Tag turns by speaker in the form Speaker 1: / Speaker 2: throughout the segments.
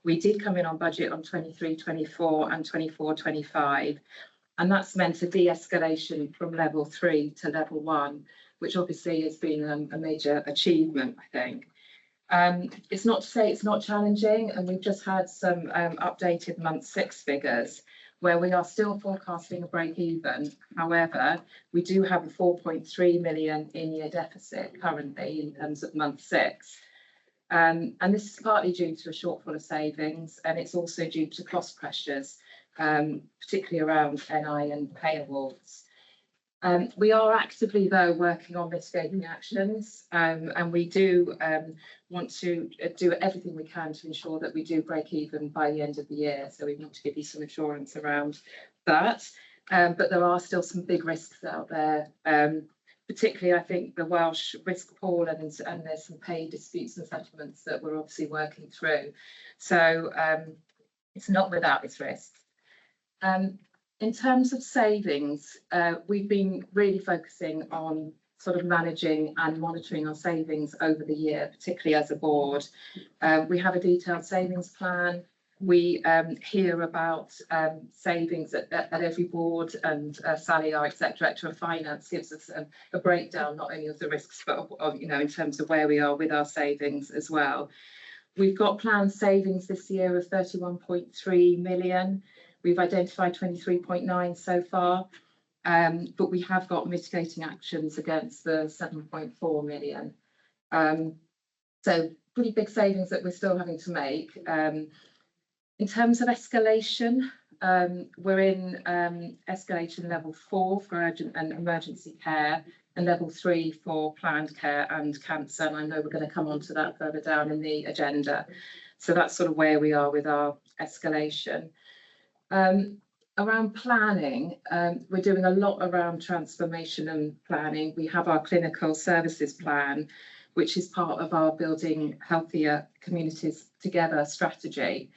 Speaker 1: We did come in on budget on 23-24 and 24-25, and that's meant a de-escalation from level 3 to level 1, which obviously has been a major achievement, I think. It's not to say it's not challenging, and we've just had some updated month 6 figures where we are still forecasting a break even. However, we do have a 4.3 million in-year deficit currently in terms of month 6. And this is partly due to a shortfall of savings, and it's also due to cost pressures, particularly around NI and pay awards. We are actively, though, working on mitigating actions, and we do want to do everything we can to ensure that we do break even by the end of the year. So we want to give you some assurance around that. But there are still some big risks out there, particularly, I think, the Welsh risk pool, and there's some pay disputes and settlements that we're obviously working through. So it's not without its risks. In terms of savings, we've been really focusing on sort of managing and monitoring our savings over the year, particularly as a board. We have a detailed savings plan. We hear about savings at every board, and Sally, our exec director of finance, gives us a breakdown not only of the risks, but of, you know, in terms of where we are with our savings as well. We've got planned savings this year of 31.3 million. We've identified 23.9 so far, but we have got mitigating actions against the 7.4 million. So pretty big savings that we're still having to make. In terms of escalation, we're in escalation level 4 for urgent and emergency care, and level 3 for planned care and cancer. And I know we're going to come on to that further down in the agenda. So that's sort of where we are with our escalation. Around planning, we're doing a lot around transformation and planning. We have our clinical services plan, which is part of our Building Healthier Communities Together strategy.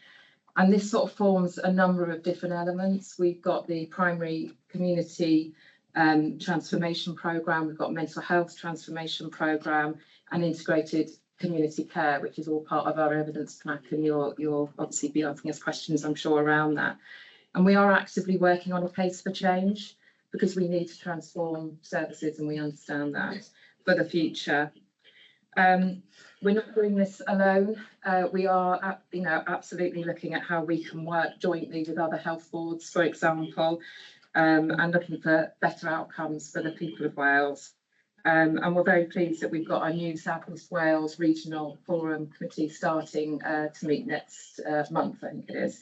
Speaker 1: And this sort of forms a number of different elements. We've got the primary community transformation programme, we've got mental health transformation programme, and integrated community care, which is all part of our evidence pack, and you'll obviously be asking us questions, I'm sure, around that. And we are actively working on a case for change, because we need to transform services, and we understand that for the future. We're not doing this alone. We are, absolutely looking at how we can work jointly with other health boards, for example, and looking for better outcomes for the people of Wales. And we're very pleased that we've got our new South East Wales Regional Forum Committee starting to meet next month, I think it is.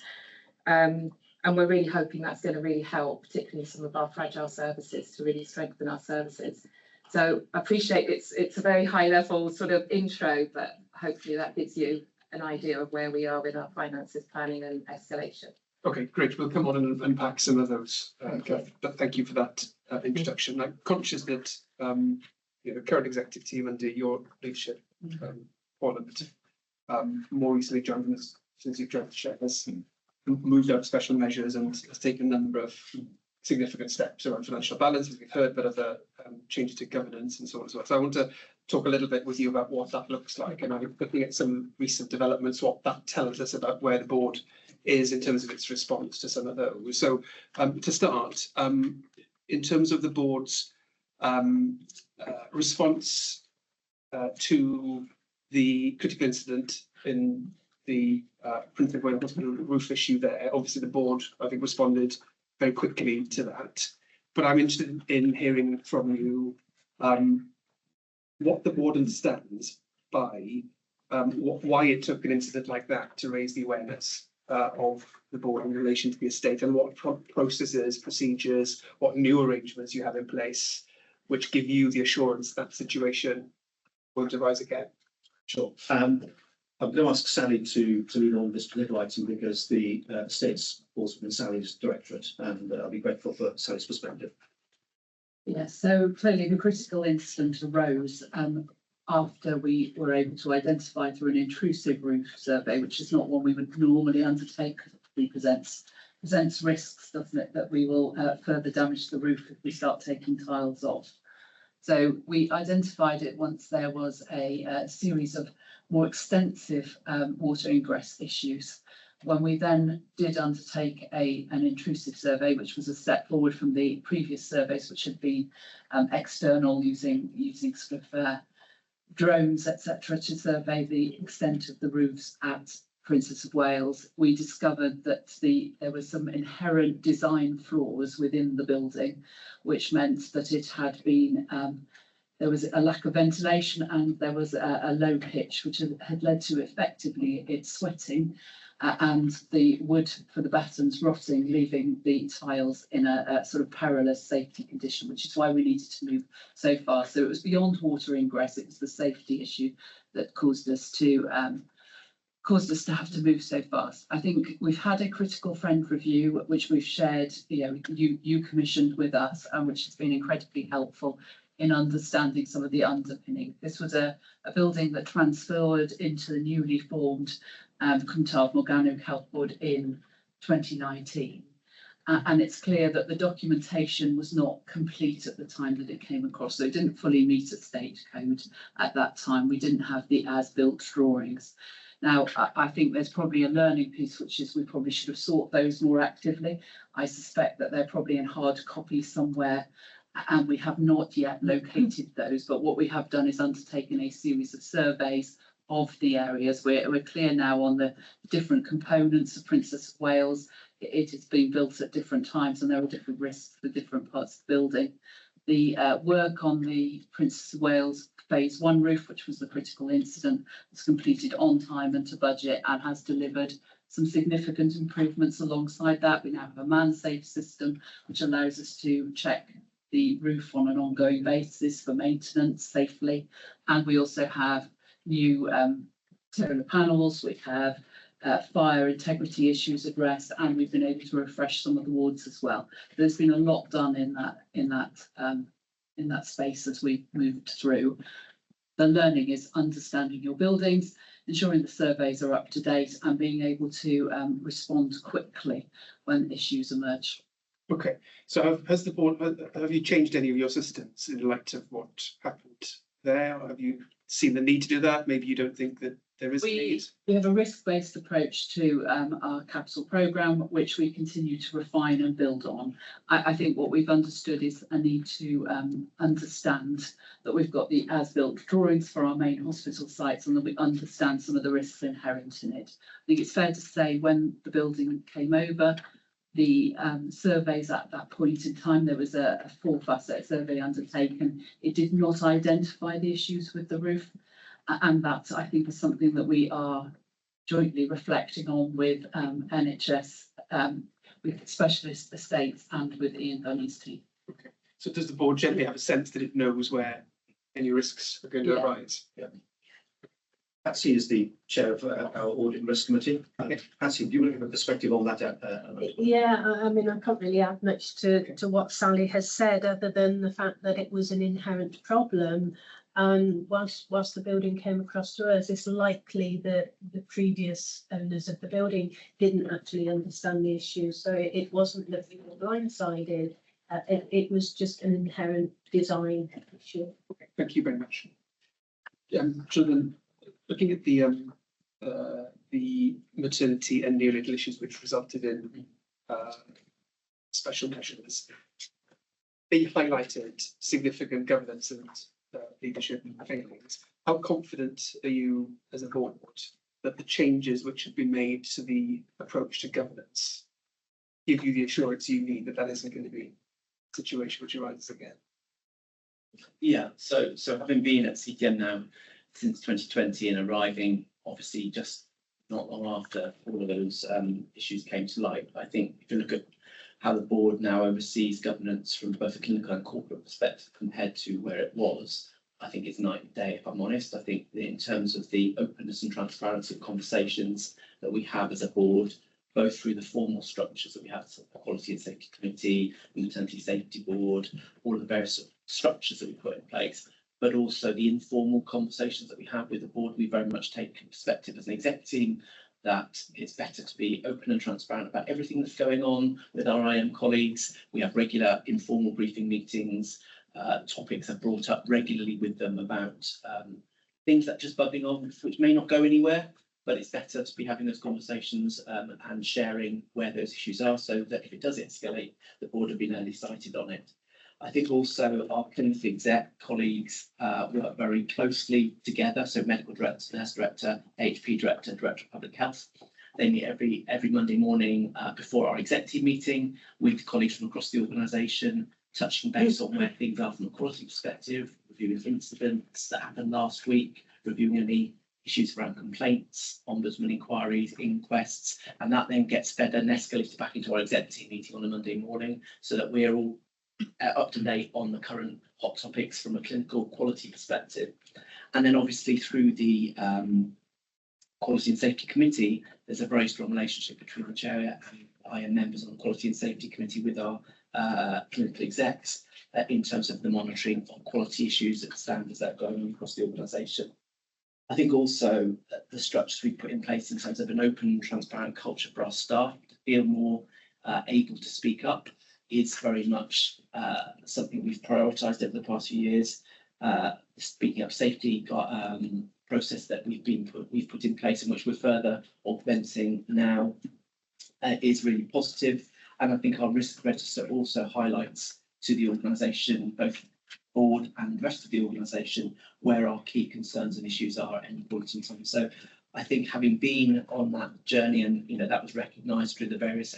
Speaker 1: And we're really hoping that's going to really help, particularly some of our fragile services, to really strengthen our services. So I appreciate it's a very high level sort of intro, but hopefully that gives you an idea of where we are with our finances, planning and escalation.
Speaker 2: Okay, great. We'll come on and unpack some of those. But thank you for that introduction. I'm conscious that the current executive team under your leadership, Parliament, more recently joined us since you've joined the chair, has moved out special measures and has taken a number of significant steps around financial balance, as we've heard, but other changes to governance and so on as well. So I want to talk a little bit with you about what that looks like, and I'm looking at some recent developments, what that tells us about where the board is in terms of its response to some of those. So to start, in terms of the board's response to the critical incident in the Prince of Wales Hospital roof issue there, obviously the board, I think, responded very quickly to that. But I'm interested in hearing from you what the board understands by why it took an incident like that to raise the awareness of the board in relation to the estate, and what processes, procedures, what new arrangements you have in place which give you the assurance that situation won't arise again.
Speaker 3: Sure. I'm going to ask Sally to lead on this political item, because the estates falls within Sally's directorate, and I'll be grateful for Sally's perspective.
Speaker 4: Yes, so clearly the critical incident arose after we were able to identify through an intrusive roof survey, which is not one we would normally undertake, because it presents risks, doesn't it, that we will further damage the roof if we start taking tiles off. So we identified it once there was a series of more extensive water ingress issues. When we then did undertake an intrusive survey, which was a step forward from the previous surveys, which had been external using sort of drones, etc., to survey the extent of the roofs at Princess of Wales, we discovered that there were some inherent design flaws within the building, which meant that it had been there was a lack of ventilation and there was a low pitch, which had led to effectively it sweating and the wood for the battens rotting, leaving the tiles in a sort of perilous safety condition, which is why we needed to move so fast. So it was beyond water ingress, it was the safety issue that caused us to have to move so fast. I think we've had a critical friend review, which we've shared, you commissioned with us, and which has been incredibly helpful in understanding some of the underpinning. This was a building that transferred into the newly formed Cwm Taf Morgannwg Health Board in 2019. And it's clear that the documentation was not complete at the time that it came across. So it didn't fully meet at state code at that time. We didn't have the as-built drawings. Now, I think there's probably a learning piece, which is we probably should have sought those more actively. I suspect that they're probably in hard copy somewhere, and we have not yet located those. But what we have done is undertaken a series of surveys of the areas. We're clear now on the different components of Princess of Wales. It has been built at different times and there are different risks for different parts of the building. The work on the Princess of Wales Phase 1 roof, which was the critical incident, was completed on time and to budget and has delivered some significant improvements alongside that. We now have a man-safe system, which allows us to check the roof on an ongoing basis for maintenance safely. And we also have new solar panels, we have fire integrity issues addressed, and we've been able to refresh some of the wards as well. There's been a lot done in that space as we moved through. The learning is understanding your buildings, ensuring the surveys are up to date, and being able to respond quickly when issues emerge.
Speaker 2: Okay, so has the board, have you changed any of your systems in light of what happened there? Have you seen the need to do that? Maybe you don't think that there is a need.
Speaker 4: We have a risk-based approach to our capital programme, which we continue to refine and build on. I think what we've understood is a need to understand that we've got the as-built drawings for our main hospital sites and that we understand some of the risks inherent in it. I think it's fair to say when the building came over, the surveys at that point in time, there was a 4-facet survey undertaken. It did not identify the issues with the roof. And that, I think, is something that we are jointly reflecting on with NHS, with specialist estates and with Ian Bunny's team.
Speaker 2: Okay. So does the board generally have a sense that it knows where any risks are going to arise?
Speaker 3: Yeah. Patsy is the chair of our audit and risk committee. Patsy, do you want to give a perspective on that?
Speaker 5: Yeah, I mean, I can't really add much to what Sally has said, other than the fact that it was an inherent problem. And whilst the building came across to us, it's likely that the previous owners of the building didn't actually understand the issue. So it wasn't that we were blindsided. It was just an inherent design issue.
Speaker 2: Okay, thank you very much. So then, looking at the maternity and neonatal issues which resulted in special measures, they highlighted significant governance and leadership failings. How confident are you as a board that the changes which have been made to the approach to governance give you the assurance you need that that isn't going to be a situation which arises again?
Speaker 6: Yeah, so having been at CTM now since 2020 and arriving obviously just not long after all of those issues came to light, I think if you look at how the board now oversees governance from both a clinical and corporate perspective compared to where it was, I think it's night and day, if I'm honest. I think that in terms of the openness and transparency of conversations that we have as a board, both through the formal structures that we have, so the Quality and Safety Committee, the Maternity Safety Board, all of the various structures that we put in place, but also the informal conversations that we have with the board, we very much take a perspective as an exec team that it's better to be open and transparent about everything that's going on with our IM colleagues. We have regular informal briefing meetings. topics are brought up regularly with them about things that are just bubbling on, which may not go anywhere, but it's better to be having those conversations and sharing where those issues are, so that if it does escalate, the board have been early sighted on it. I think also our clinical exec colleagues work very closely together. So medical director, nurse director, HP director, director of public health. They meet every Monday morning before our executive meeting with colleagues from across the organisation, touching base on where things are from a quality perspective, reviewing incidents that happened last week, reviewing any issues around complaints, ombudsman inquiries, inquests, and that then gets fed and escalated back into our executive meeting on a Monday morning, so that we're all up to date on the current hot topics from a clinical quality perspective. And then obviously through the Quality and Safety Committee, there's a very strong relationship between the chair and I and members on the Quality and Safety Committee with our clinical execs in terms of the monitoring of quality issues and standards that are going on across the organisation. I think also the structures we've put in place in terms of an open and transparent culture for our staff to feel more able to speak up is very much something we've prioritised over the past few years. Speaking up safety process that we've put in place, in which we're further augmenting now, is really positive. And I think our risk register also highlights to the organisation, both board and the rest of the organisation, where our key concerns and issues are at any point in time. So I think having been on that journey, and that was recognised through the various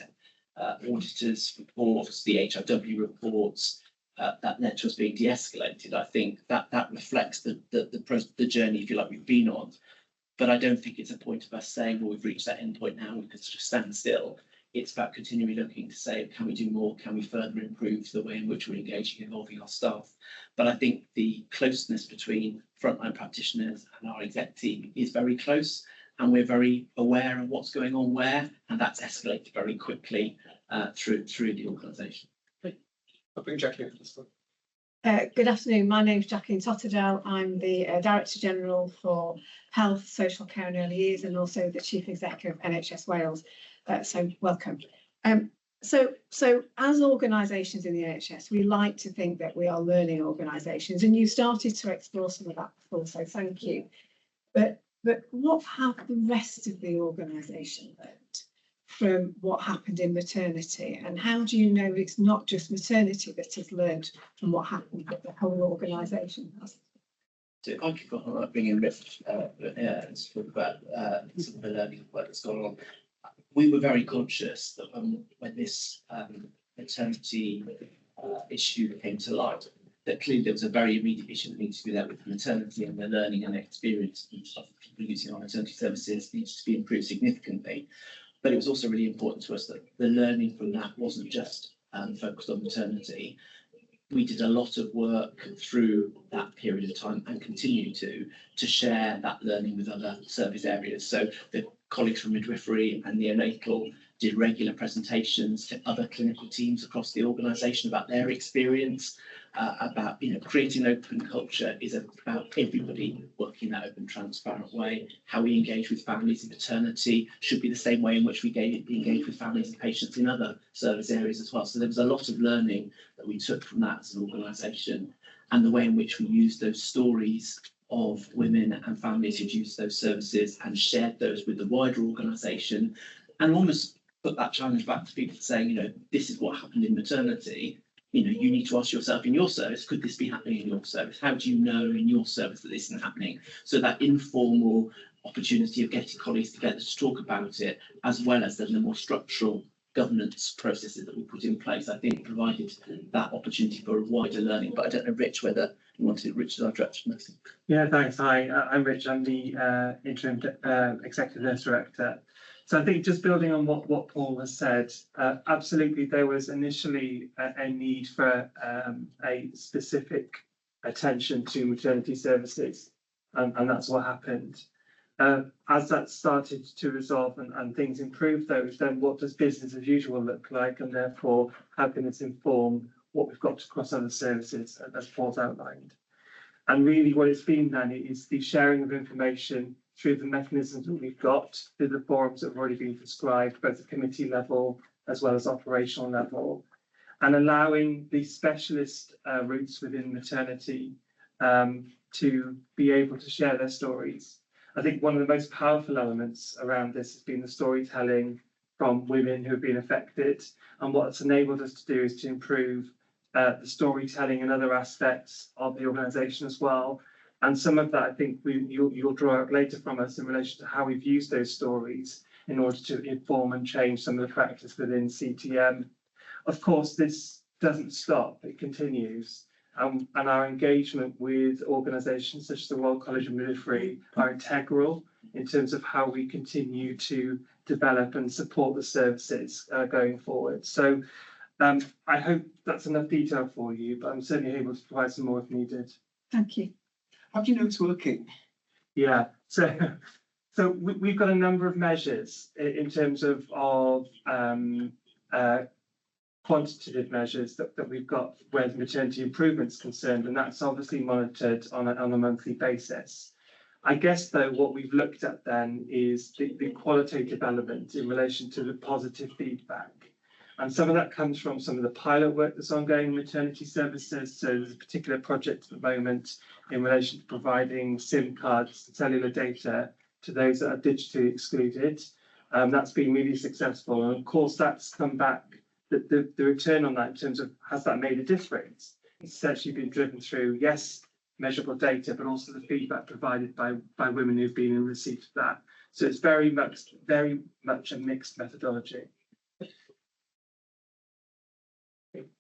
Speaker 6: auditors' reports, the HRW reports, that led to us being de-escalated. I think that reflects the journey, if you like, we've been on. But I don't think it's a point of us saying, well, we've reached that end point now, we could just stand still. It's about continually looking to say, can we do more? Can we further improve the way in which we're engaging and involving our staff? But I think the closeness between frontline practitioners and our exec team is very close, and we're very aware of what's going on where, and that's escalated very quickly through the organisation.
Speaker 2: I'll bring Jackie over this one.
Speaker 7: Good afternoon. My name is Jacqueline Totterdale. I'm the Director General for Health, Social Care and Early Years, and also the Chief Executive of NHS Wales. So welcome. So as organisations in the NHS, we like to think that we are learning organisations, and you started to explore some of that before, so thank you. But what have the rest of the organisation learned from what happened in maternity, and how do you know it's not just maternity that has learned from what happened, but the whole organisation has?
Speaker 6: So if I could go on bringing Rich and talk about some of the learning work that's gone on. We were very conscious that when this maternity issue came to light, that clearly there was a very immediate issue that needs to be there with maternity, and the learning and experience of people using our maternity services needs to be improved significantly. But it was also really important to us that the learning from that wasn't just focused on maternity. We did a lot of work through that period of time and continue to share that learning with other service areas. So the colleagues from midwifery and neonatal did regular presentations to other clinical teams across the organisation about their experience, about creating an open culture is about everybody working in that open, transparent way. How we engage with families in maternity should be the same way in which we engage with families and patients in other service areas as well. So there was a lot of learning that we took from that as an organisation, and the way in which we used those stories of women and families who'd used those services and shared those with the wider organisation, and almost put that challenge back to people saying, this is what happened in maternity. You need to ask yourself in your service, could this be happening in your service? How do you know in your service that this isn't happening? So that informal opportunity of getting colleagues together to talk about it, as well as then the more structural governance processes that we put in place, I think provided that opportunity for a wider learning. But I don't know, Rich, whether you wanted Rich as our director.
Speaker 8: Yeah, thanks. Hi, I'm Rich. I'm the interim executive nurse director. So I think just building on what Paul has said, absolutely there was initially a need for a specific attention to maternity services, and that's what happened. As that started to resolve and things improved those, then what does business as usual look like, and therefore how can this inform what we've got across other services, as Paul's outlined? And really what it's been then is the sharing of information through the mechanisms that we've got, through the forums that have already been prescribed, both at committee level as well as operational level. and allowing the specialist routes within maternity to be able to share their stories. I think one of the most powerful elements around this has been the storytelling from women who have been affected, and what it's enabled us to do is to improve the storytelling and other aspects of the organisation as well. And some of that, I think you'll draw out later from us in relation to how we've used those stories in order to inform and change some of the practice within CTM. Of course, this doesn't stop, it continues. And our engagement with organisations such as the Royal College of Midwifery are integral in terms of how we continue to develop and support the services going forward. So I hope that's enough detail for you, but I'm certainly able to provide some more if needed.
Speaker 7: Thank you.
Speaker 2: How do you know it's working?
Speaker 8: Yeah, so we've got a number of measures in terms of quantitative measures that we've got where maternity improvement's concerned, and that's obviously monitored on a monthly basis. I guess though what we've looked at then is the qualitative element in relation to the positive feedback. And some of that comes from some of the pilot work that's ongoing in maternity services. So there's a particular project at the moment in relation to providing SIM cards, cellular data, to those that are digitally excluded. That's been really successful. And of course, that's come back, the return on that in terms of has that made a difference? It's actually been driven through, yes, measurable data, but also the feedback provided by women who've been in receipt of that. So it's very much a mixed methodology.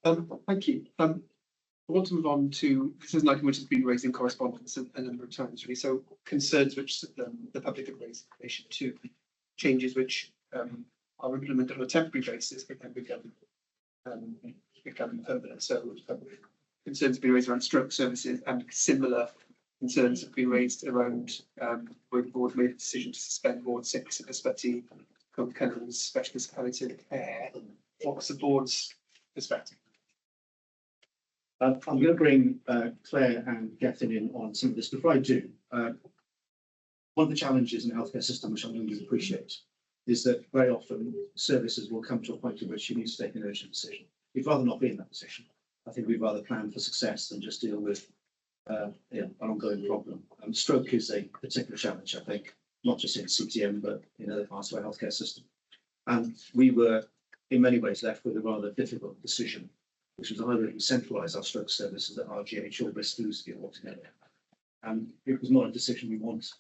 Speaker 2: Thank you. I want to move on to, this is an item which has been raised in correspondence a number of times, really. So concerns which the public have raised in relation to changes which are implemented on a temporary basis but then become permanent. So concerns have been raised around stroke services, and similar concerns have been raised around where the board made a decision to suspend Ward 6 at Ysbyty, Cwm Taf specialist palliative care. What's the board's perspective?
Speaker 3: I'm going to bring Claire and Gethin in on some of this. Before I do, one of the challenges in the healthcare system, which I'm going to appreciate, is that very often services will come to a point at which you need to take an urgent decision. We'd rather not be in that position. I think we'd rather plan for success than just deal with an ongoing problem. Stroke is a particular challenge, I think, not just in CTM, but in other parts of our healthcare system. And we were, in many ways, left with a rather difficult decision, which was either to centralise our stroke services at RGH or exclude it altogether. And it was not a decision we want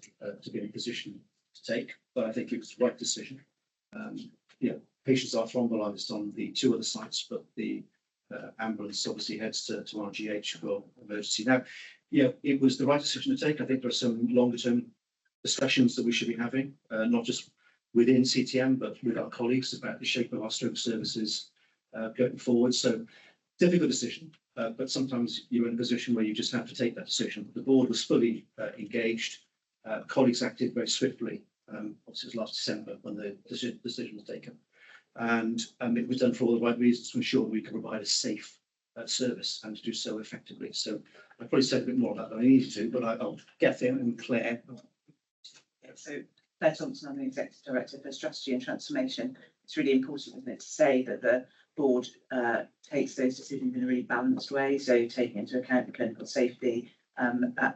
Speaker 3: to be in a position to take, but I think it was the right decision. Patients are thrombolyzed on the 2 other sites, but the ambulance obviously heads to RGH for emergency. Now, it was the right decision to take. I think there are some longer term discussions that we should be having, not just within CTM, but with our colleagues about the shape of our stroke services going forward. So difficult decision, but sometimes you're in a position where you just have to take that decision. The board was fully engaged. Colleagues acted very swiftly. Obviously, it was last December when the decision was taken. And it was done for all the right reasons to ensure we can provide a safe service and to do so effectively. So I probably said a bit more about that than I needed to, but I'll get in and Claire.
Speaker 9: So Claire Thompson, I'm the Executive Director for Strategy and Transformation. It's really important, isn't it, to say that the board takes those decisions in a really balanced way, so taking into account the clinical safety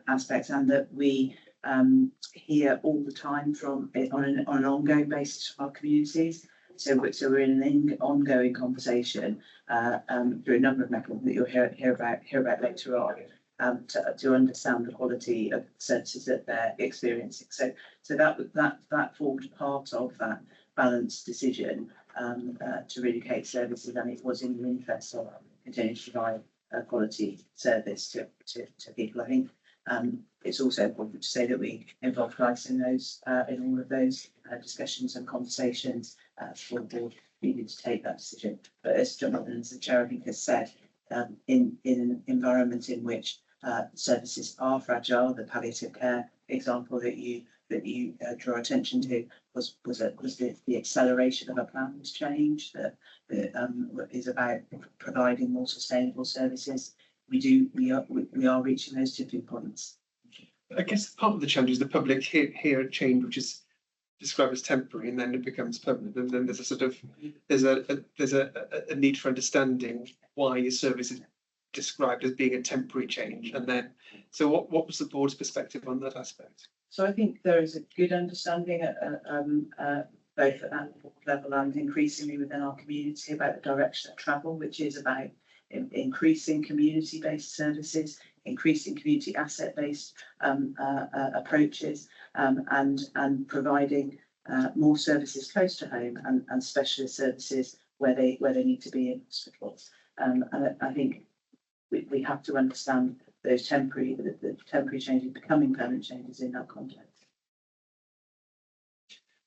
Speaker 9: aspects, and that we hear all the time on an ongoing basis from our communities. So we're in an ongoing conversation through a number of mechanisms that you'll hear about later on, to understand the quality of services that they're experiencing. So that formed part of that balanced decision to really create services, and it was in the interest of continuing to provide a quality service to people. I think it's also important to say that we involved Christ in all of those discussions and conversations for the board needed to take that decision. But as Jonathan and the chair, I think, has said, in an environment in which services are fragile, the palliative care example that you draw attention to was the acceleration of a planned change that is about providing more sustainable services. We are reaching those tipping points.
Speaker 2: I guess part of the challenge is the public hear a change which is described as temporary, and then it becomes permanent, and then there's a need for understanding why your service is described as being a temporary change, and then, so what was the board's perspective on that aspect?
Speaker 9: So I think there is a good understanding both at that board level and increasingly within our community about the direction of travel, which is about increasing community-based services, increasing community asset-based approaches, and providing more services close to home and specialist services where they need to be in hospitals. And I think we have to understand those the temporary changes becoming permanent changes in that context.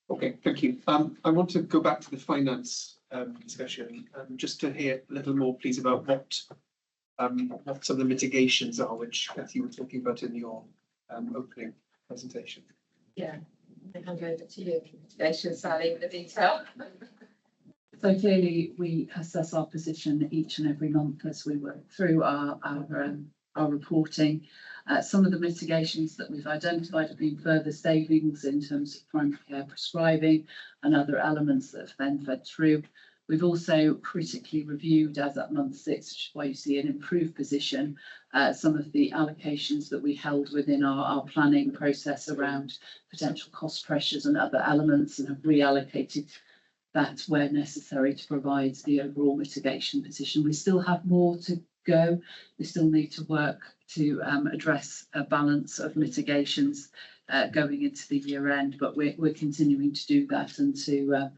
Speaker 2: Okay, thank you. I want to go back to the finance discussion, just to hear a little more, please, about what some of the mitigations are, which Kathy were talking about in your opening presentation.
Speaker 1: Yeah, I hand over to you, mitigation, Sally, with the detail.
Speaker 4: So clearly, we assess our position each and every month as we work through our reporting. Some of the mitigations that we've identified have been further savings in terms of primary care prescribing and other elements that have then fed through. We've also critically reviewed, as at month 6, which is why you see an improved position, some of the allocations that we held within our planning process around potential cost pressures and other elements, and have reallocated that where necessary to provide the overall mitigation position. We still have more to go. We still need to work to address a balance of mitigations going into the year end, but we're continuing to do that and to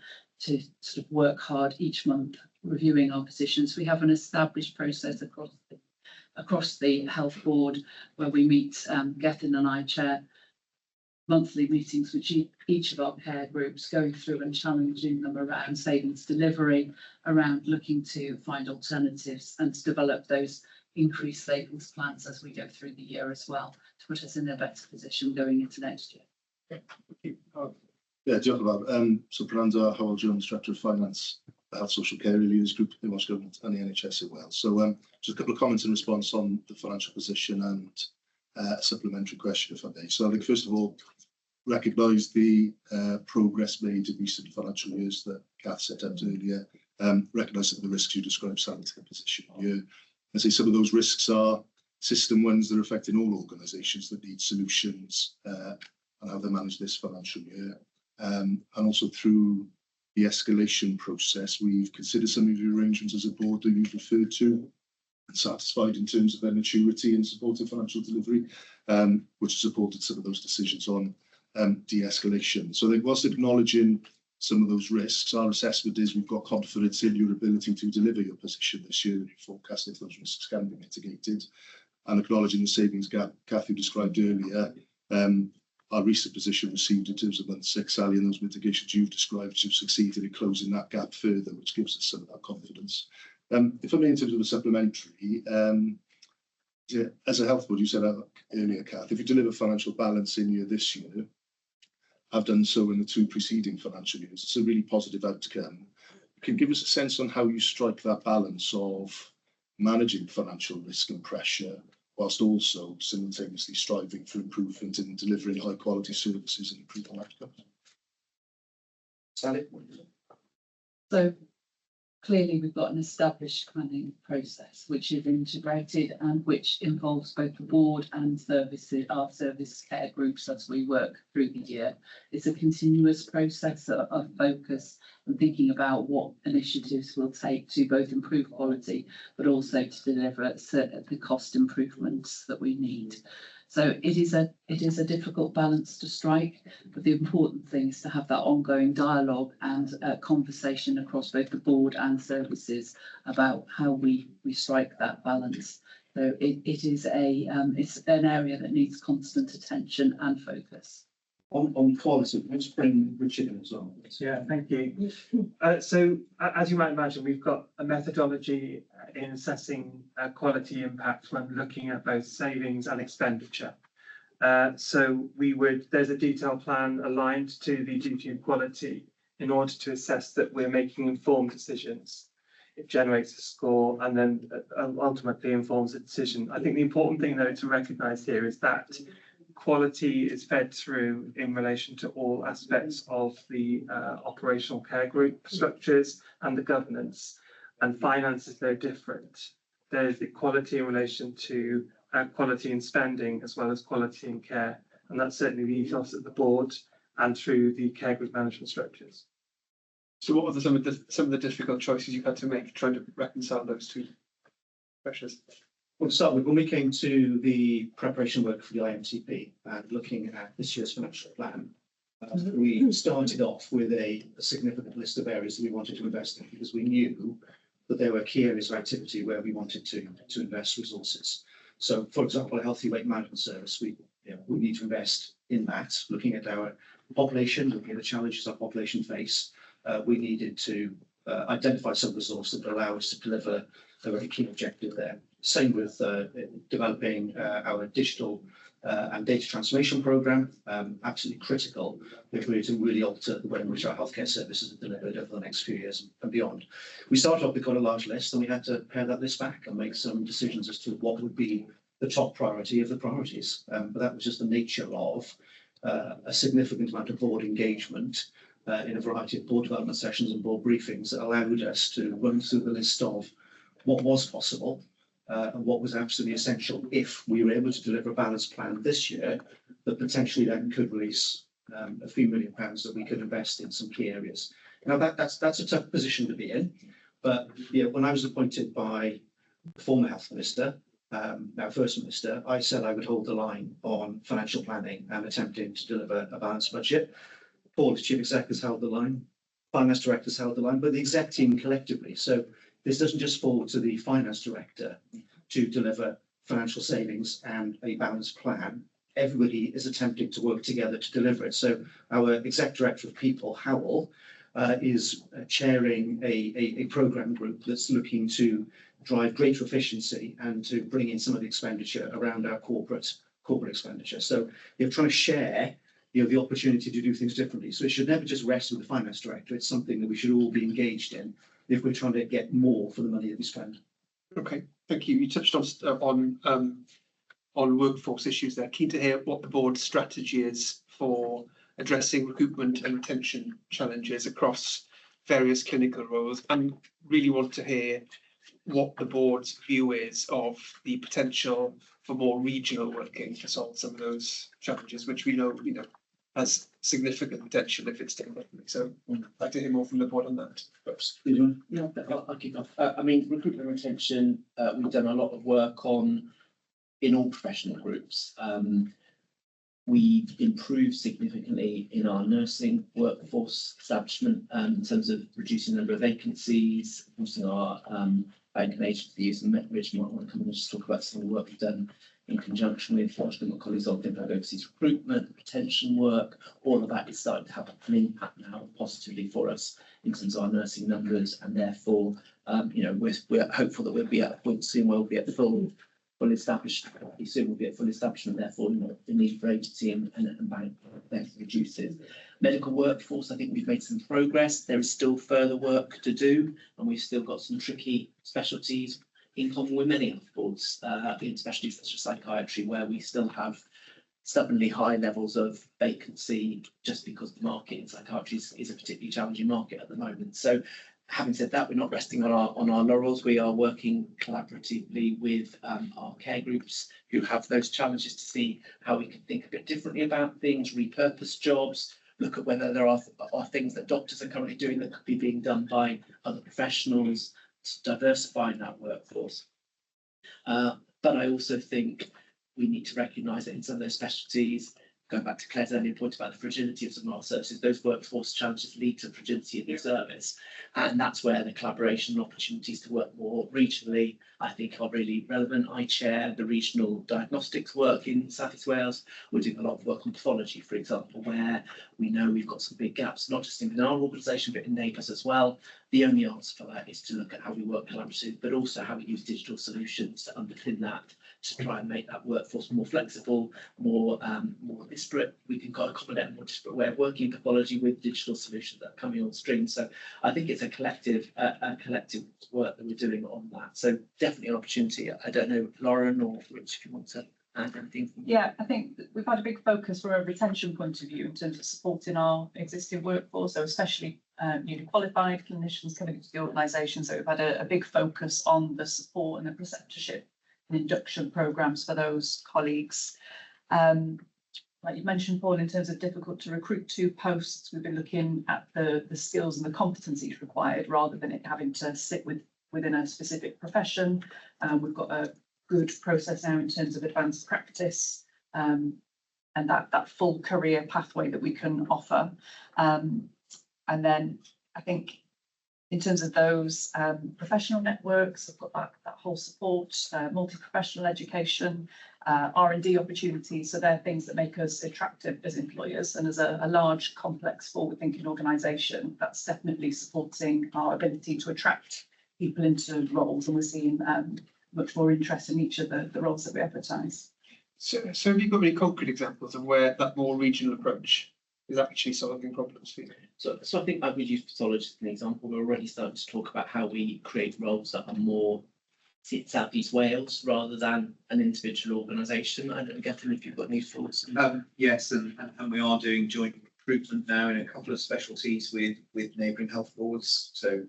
Speaker 4: sort of work hard each month reviewing our positions. We have an established process across the health board where we meet, Gethin and I chair monthly meetings with each of our care groups, going through and challenging them around savings delivery, around looking to find alternatives and to develop those increased savings plans as we go through the year as well, to put us in a better position going into next year.
Speaker 10: Yeah, diolch yn fawr. So Brand Howell Jones, Director of Finance, the Health Social Care Leaders Group in Welsh Government and the NHS as well. So just a couple of comments in response on the financial position and a supplementary question, if I may. So I think, first of all, recognise the progress made in recent financial years that Kath set out earlier, recognise that the risks you described, Sally, to the position here. I say some of those risks are system ones that are affecting all organisations that need solutions and how they manage this financial year. And also through the escalation process, we've considered some of the arrangements as a board that you've referred to and satisfied in terms of their maturity and support of financial delivery, which has supported some of those decisions on de-escalation. So I think whilst acknowledging some of those risks, our assessment is we've got confidence in your ability to deliver your position this year and you forecast if those risks can be mitigated. And acknowledging the savings gap Kathy described earlier, our recent position received in terms of month 6, Sally, and those mitigations you've described, you've succeeded in closing that gap further, which gives us some of that confidence. If I may, in terms of a supplementary, as a health board, you said earlier, Kath, if you deliver financial balance in year this year, have done so in the 2 preceding financial years, it's a really positive outcome. Can you give us a sense on how you strike that balance of managing financial risk and pressure, whilst also simultaneously striving for improvement in delivering high quality services and improving outcomes?
Speaker 2: Sally?
Speaker 4: So clearly we've got an established planning process which is integrated and which involves both the board and our service care groups as we work through the year. It's a continuous process of focus and thinking about what initiatives we'll take to both improve quality but also to deliver the cost improvements that we need. So it is a difficult balance to strike, but the important thing is to have that ongoing dialogue and conversation across both the board and services about how we strike that balance. So it's an area that needs constant attention and focus.
Speaker 3: On quality, let's bring Richard in as well.
Speaker 8: Yeah, thank you. So as you might imagine, we've got a methodology in assessing quality impact when looking at both savings and expenditure. So there's a detailed plan aligned to the duty of quality in order to assess that we're making informed decisions. It generates a score and then ultimately informs a decision. I think the important thing though to recognise here is that quality is fed through in relation to all aspects of the operational care group structures and the governance. and finance is no different. There's equality in relation to quality in spending as well as quality in care, and that's certainly the ethos of the board and through the care group management structures.
Speaker 2: So what were some of the difficult choices you had to make trying to reconcile those two pressures?
Speaker 3: Well, to start with, when we came to the preparation work for the IMTP and looking at this year's financial plan, we started off with a significant list of areas that we wanted to invest in, because we knew that there were key areas of activity where we wanted to invest resources. So, for example, a healthy weight management service, we need to invest in that, looking at our population, looking at the challenges our population face. We needed to identify some resource that would allow us to deliver a very key objective there. Same with developing our digital and data transformation programme, absolutely critical if we're to really alter the way in which our healthcare services are delivered over the next few years and beyond. We started off with quite a large list, and we had to pare that list back and make some decisions as to what would be the top priority of the priorities. But that was just the nature of a significant amount of board engagement in a variety of board development sessions and board briefings that allowed us to run through the list of what was possible and what was absolutely essential if we were able to deliver a balanced plan this year that potentially then could release a few £1 million that we could invest in some key areas. Now that's a tough position to be in, but when I was appointed by the former health minister, now First Minister, I said I would hold the line on financial planning and attempting to deliver a balanced budget. Paul, as Chief Exec, has held the line, Finance Director has held the line, but the Exec team collectively. So this doesn't just fall to the Finance Director to deliver financial savings and a balanced plan. Everybody is attempting to work together to deliver it. So our Exec Director of People, Howell, is chairing a programme group that's looking to drive greater efficiency and to bring in some of the expenditure around our corporate expenditure. So you're trying to share the opportunity to do things differently. So it should never just rest with the Finance Director. It's something that we should all be engaged in if we're trying to get more for the money that we spend.
Speaker 2: Okay, thank you. You touched on workforce issues there. Keen to hear what the board's strategy is for addressing recruitment and retention challenges across various clinical roles, and really want to hear what the board's view is of the potential for more regional working to solve some of those challenges, which we know has significant potential if it's done properly. So I'd like to hear more from the board on that.
Speaker 6: Yeah, I'll kick off. I mean, recruitment and retention, we've done a lot of work on in all professional groups. We've improved significantly in our nursing workforce establishment in terms of reducing the number of vacancies, boosting our bank and agency use, and Rich might want to come and just talk about some of the work we've done in conjunction with my colleagues on things like overseas recruitment, retention work. All of that is starting to have an impact now positively for us in terms of our nursing numbers, and therefore, we're hopeful that we'll be at a point soon where we'll be at full establishment. Soon we'll be at full establishment. Therefore, the need for agency and bank reduces. Medical workforce, I think we've made some progress. There is still further work to do, and we've still got some tricky specialties in common with many health boards, in specialties such as psychiatry, where we still have stubbornly high levels of vacancy just because the market in psychiatry is a particularly challenging market at the moment. So having said that, we're not resting on our laurels. We are working collaboratively with our care groups who have those challenges to see how we can think a bit differently about things, repurpose jobs, look at whether there are things that doctors are currently doing that could be being done by other professionals, to diversify that workforce. But I also think we need to recognise that in some of those specialties, going back to Claire's earlier point about the fragility of some of our services, those workforce challenges lead to fragility in the service. And that's where the collaboration and opportunities to work more regionally, I think, are really relevant. I chair the regional diagnostics work in South East Wales. We're doing a lot of work on pathology, for example, where we know we've got some big gaps, not just in our organisation, but in neighbours as well. The only answer for that is to look at how we work collaboratively, but also how we use digital solutions to underpin that, to try and make that workforce more flexible, more disparate. We can accommodate a more disparate way of working in pathology with digital solutions that are coming on stream. So I think it's a collective work that we're doing on that. So definitely an opportunity. I don't know, Lauren or Rich, if you want to add anything.
Speaker 11: Yeah, I think that we've had a big focus from a retention point of view in terms of supporting our existing workforce, so especially
Speaker 4: newly qualified clinicians coming into the organisation. So we've had a big focus on the support and the preceptorship and induction programmes for those colleagues. Like you mentioned, Paul, in terms of difficult to recruit to posts, we've been looking at the skills and the competencies required rather than it having to sit within a specific profession. We've got a good process now in terms of advanced practice and that full career pathway that we can offer. And then I think in terms of those professional networks, we've got that whole support, multi-professional education, R&D opportunities. So they're things that make us attractive as employers, and as a large, complex, forward-thinking organisation, that's definitely supporting our ability to attract people into roles, and we're seeing much more interest in each of the roles that we advertise.
Speaker 2: So have you got any concrete examples of where that more regional approach is actually solving problems for you?
Speaker 6: So I think I would use pathology as an example. We're already starting to talk about how we create roles that are more South East Wales rather than an individual organisation. I don't know, Gethin, if you've got any thoughts.
Speaker 11: Yes, and we are doing joint recruitment now in a couple of specialties with neighbouring health boards. So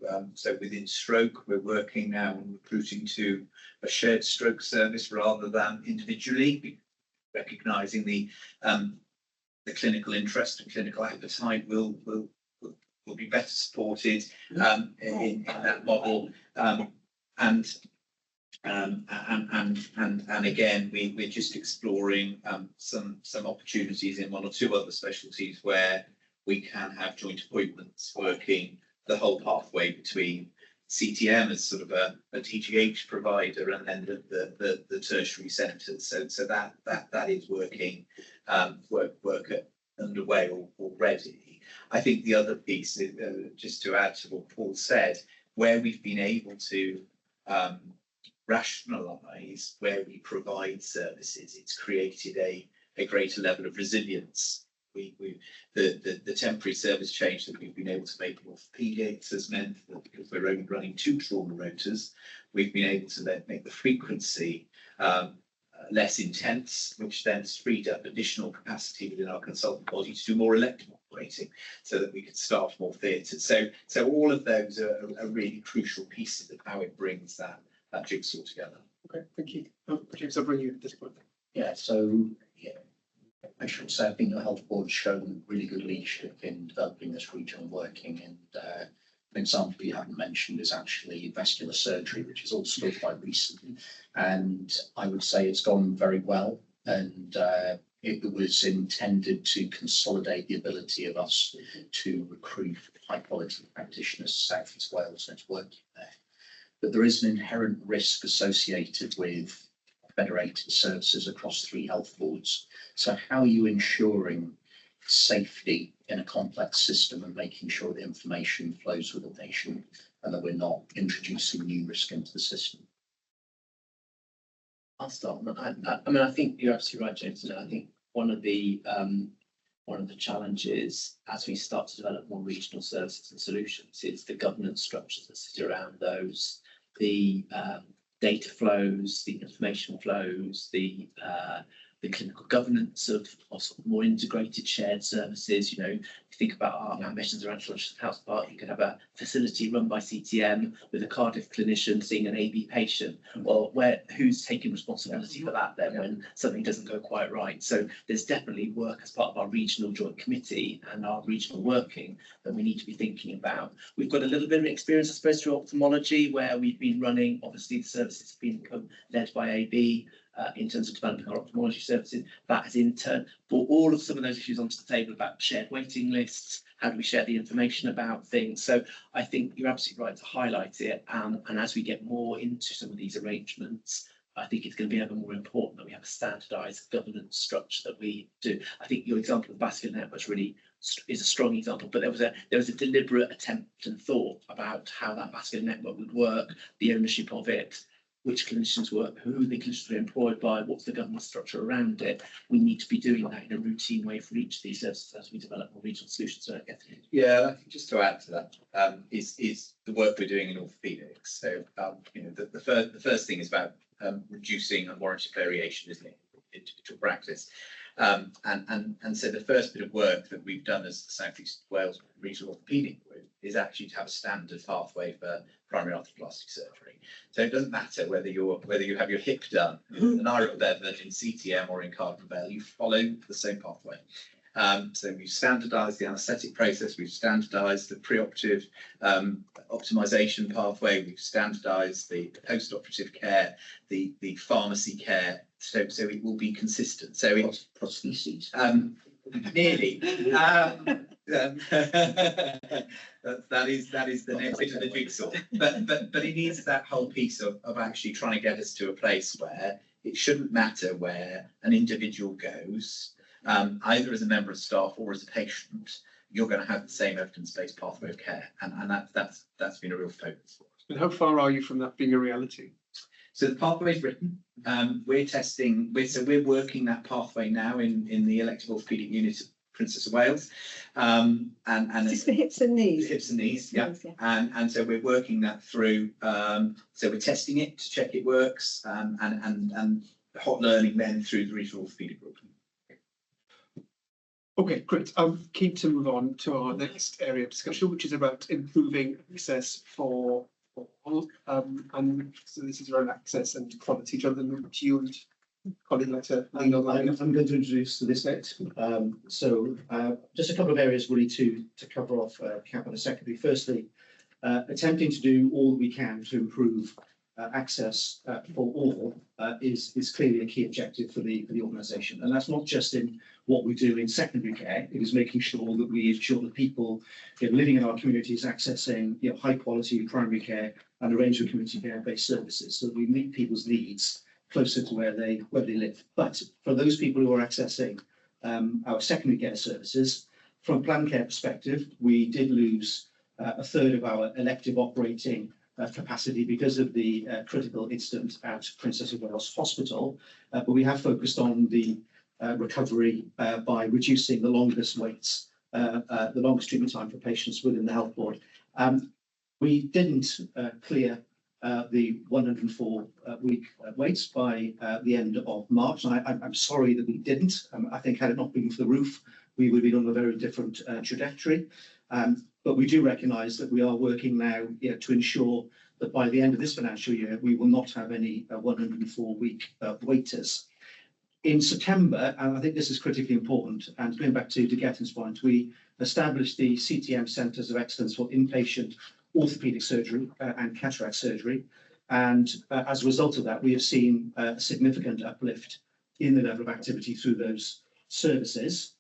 Speaker 11: within stroke, we're working now on recruiting to a shared stroke service rather than individually, recognising the clinical interest and clinical appetite will be better supported in that model. And again, we're just exploring some opportunities in one or two other specialties where we can have joint appointments working the whole pathway between CTM as sort of a TGH provider and then the tertiary centres. So that is working underway already. I think the other piece, just to add to what Paul said, where we've been able to rationalise where we provide services, it's created a greater level of resilience. The temporary service change that we've been able to make in orthopaedics has meant that because we're only running 2 trauma rotors, we've been able to then make the frequency less intense, which then has freed up additional capacity within our consultant body to do more elective operating so that we could staff more theatres. So all of those are really crucial pieces of how it brings that jigsaw together.
Speaker 2: Okay, thank you. James, I'll bring you at this point.
Speaker 12: Yeah, so yeah, I should say I think the health board's shown really good leadership in developing this regional working, and an example you haven't mentioned is actually vascular surgery, which is also quite recent, and I would say it's gone very well, and it was intended to consolidate the ability of us to recruit high quality practitioners to South East Wales, and it's working there. But there is an inherent risk associated with federated services across 3 health boards. So how are you ensuring safety in a complex system and making sure the information flows with the patient and that we're not introducing new risk into the system?
Speaker 6: I'll start. I mean, I think you're absolutely right, James. And I think one of the challenges as we start to develop more regional services and solutions is the governance structures that sit around those, the data flows, the information flows, the clinical governance of sort of more integrated shared services. You know, if you think about our ambitions around Children's Health Park, you could have a facility run by CTM with a Cardiff clinician seeing an AB patient. Well, who's taking responsibility for that then when something doesn't go quite right? So there's definitely work as part of our regional joint committee and our regional working that we need to be thinking about. We've got a little bit of experience, I suppose, through ophthalmology, where we've been running, obviously the services have been led by AB. In terms of developing our ophthalmology services, that has in turn brought all of some of those issues onto the table about shared waiting lists. How do we share the information about things? So I think you're absolutely right to highlight it. And as we get more into some of these arrangements, I think it's going to be ever more important that we have a standardised governance structure that we do. I think your example of the vascular network really is a strong example, but there was a deliberate attempt and thought about how that vascular network would work, the ownership of it, which clinicians work, who the clinicians are employed by, what's the governance structure around it. We need to be doing that in a routine way for each of these services as we develop more regional solutions. So
Speaker 11: yeah, I think just to add to that is the work we're doing in orthopaedics. So you know, the first thing is about reducing unwarranted variation, isn't it, in individual practice. And so the first bit of work that we've done as the South East Wales Regional Orthopaedic Group is actually to have a standard pathway for primary arthroplasty surgery. So it doesn't matter whether you have your hip done in Ireland, in CTM or in Cardinal Bell, you follow the same pathway. So we've standardised the anaesthetic process, we've standardised the preoperative optimisation pathway, we've standardised the post-operative care, the pharmacy care, so it will be consistent. So it's
Speaker 3: prostheses.
Speaker 11: Nearly. That is the next bit of the jigsaw. But it needs that whole piece of actually trying to get us to a place where it shouldn't matter where an individual goes, either as a member of staff or as a patient, you're going to have the same evidence-based pathway of care, and that's been a real focus for us.
Speaker 2: And how far are you from that being a reality?
Speaker 11: So the pathway is written. We're testing. We're working that pathway now in the elective orthopaedic unit of Princess of Wales, and
Speaker 7: Just for hips and knees.
Speaker 11: Hips and knees, yeah.
Speaker 7: Yes, yeah.
Speaker 11: And so we're working that through. So we're testing it to check it works, and hot learning then through the regional orthopaedic group.
Speaker 2: Okay, great. I'm keen to move on to our next area of discussion, which is about improving access for all. And so this is around access and quality. Jonathan, do you and colleague like to lean on that?
Speaker 3: I'm going to introduce this bit. Just a couple of areas really to cover off cap on a secondary. Firstly, attempting to do all that we can to improve access for all is clearly a key objective for the organisation, and that's not just in what we do in secondary care. It is making sure that we ensure that people living in our communities accessing high quality primary care and a range of community care based services, so that we meet people's needs closer to where they live. But for those people who are accessing our secondary care services, from a planned care perspective, we did lose a third of our elective operating capacity because of the critical incident at Princess of Wales Hospital, but we have focused on the recovery by reducing the longest waits, the longest treatment time for patients within the health board. We didn't clear the 104 week waits by the end of March, and I'm sorry that we didn't. I think had it not been for the roof, we would have been on a very different trajectory. But we do recognise that we are working now to ensure that by the end of this financial year, we will not have any 104 week waiters. In September, and I think this is critically important, and going back to Gethin's point, we established the CTM Centres of Excellence for Inpatient Orthopaedic Surgery and Cataract Surgery. And as a result of that, we have seen a significant uplift in the level of activity through those services.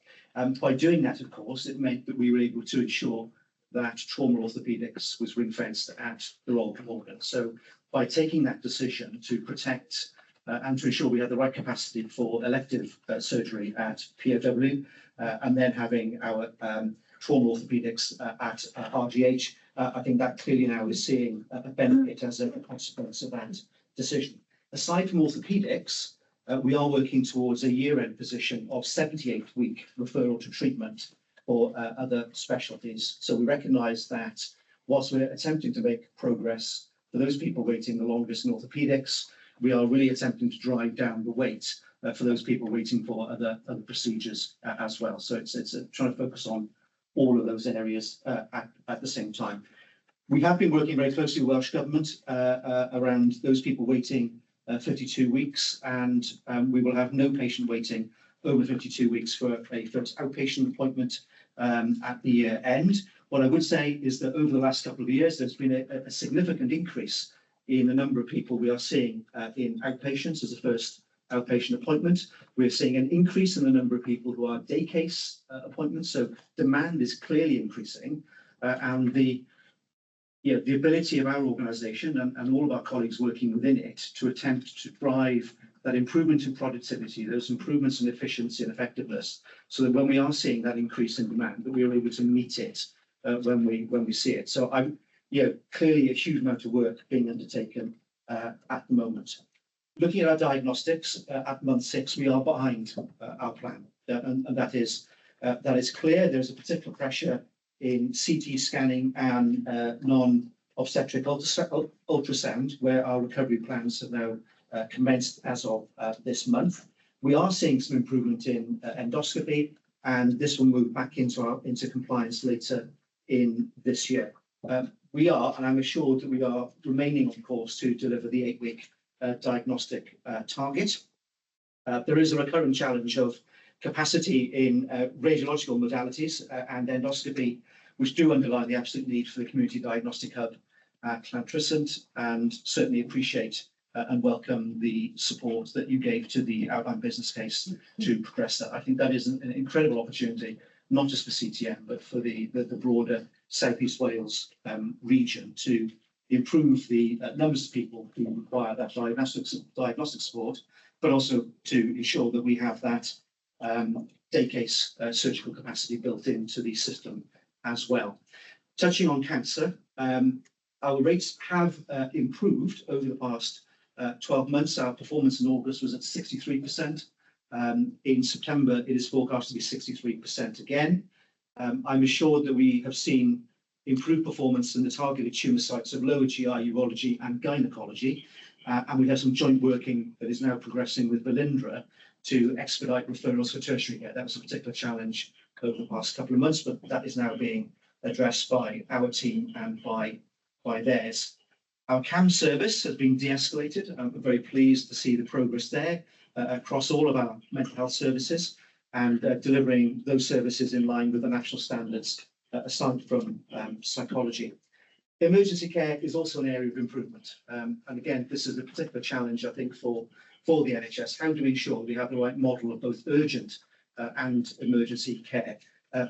Speaker 3: By doing that, of course, it meant that we were able to ensure that trauma orthopaedics was ring-fenced at the Royal Commonwealth. So by taking that decision to protect and to ensure we had the right capacity for elective surgery at POW, and then having our trauma orthopaedics at RGH, I think that clearly now is seeing a benefit as a consequence of that decision. Aside from orthopaedics, we are working towards a year-end position of 78-week referral to treatment for other specialties. So we recognise that whilst we're attempting to make progress for those people waiting the longest in orthopaedics, we are really attempting to drive down the wait for those people waiting for other procedures as well. So it's trying to focus on all of those areas at the same time. We have been working very closely with Welsh Government around those people waiting 52 weeks, and we will have no patient waiting over 52 weeks for a first outpatient appointment at the year end. What I would say is that over the last couple of years, there's been a significant increase in the number of people we are seeing in outpatients as a first outpatient appointment. We're seeing an increase in the number of people who are day case appointments. So demand is clearly increasing, and the ability of our organisation and all of our colleagues working within it to attempt to drive that improvement in productivity, those improvements in efficiency and effectiveness, so that when we are seeing that increase in demand, that we are able to meet it when we see it. So clearly a huge amount of work being undertaken at the moment. Looking at our diagnostics at month 6, we are behind our plan, and that is clear. There's a particular pressure in CT scanning and non-obstetric ultrasound, where our recovery plans have now commenced as of this month. We are seeing some improvement in endoscopy, and this will move back into compliance later in this year. We are, and I'm assured that we are remaining on course to deliver the 8-week diagnostic target. There is a recurrent challenge of capacity in radiological modalities and endoscopy, which do underline the absolute need for the community diagnostic hub at Llantrisant, and certainly appreciate and welcome the support that you gave to the outline business case to progress that. I think that is an incredible opportunity, not just for CTM, but for the broader South East Wales region, to improve the numbers of people who require that diagnostic support, but also to ensure that we have that day case surgical capacity built into the system as well. Touching on cancer, our rates have improved over the past 12 months. Our performance in August was at 63%. In September, it is forecast to be 63% again. I'm assured that we have seen improved performance in the targeted tumour sites of lower GI, urology and gynaecology. And we have some joint working that is now progressing with Velindre to expedite referrals for tertiary care. That was a particular challenge over the past couple of months, but that is now being addressed by our team and by theirs. Our CAM service has been de-escalated. I'm very pleased to see the progress there across all of our mental health services, and delivering those services in line with the national standards, aside from psychology. Emergency care is also an area of improvement. And again, this is a particular challenge, I think, for the NHS. How do we ensure we have the right model of both urgent and emergency care?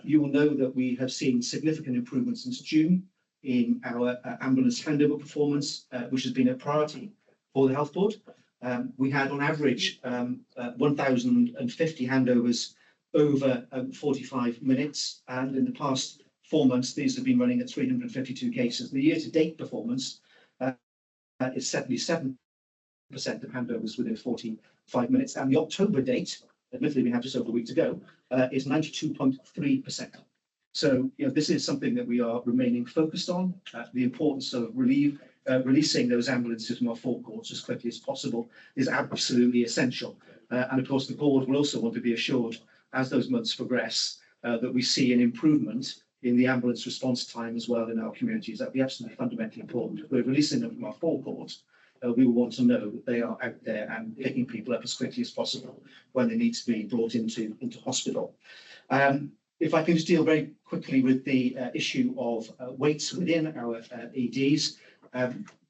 Speaker 3: You will know that we have seen significant improvements since June in our ambulance handover performance, which has been a priority for the Health Board. We had on average 1,050 handovers over 45 minutes, and in the past 4 months these have been running at 352 cases. The year-to-date performance is 77% of handovers within 45 minutes, and the October date, admittedly we have just over a week to go, is 92.3%. So, this is something that we are remaining focused on. The importance of releasing those ambulances from our forecourts as quickly as possible is absolutely essential. And of course, the board will also want to be assured, as those months progress, that we see an improvement in the ambulance response time as well in our communities. That would be absolutely fundamentally important. If we're releasing them from our forecourts, we will want to know that they are out there and picking people up as quickly as possible when they need to be brought into hospital. If I can just deal very quickly with the issue of weights within our EDs.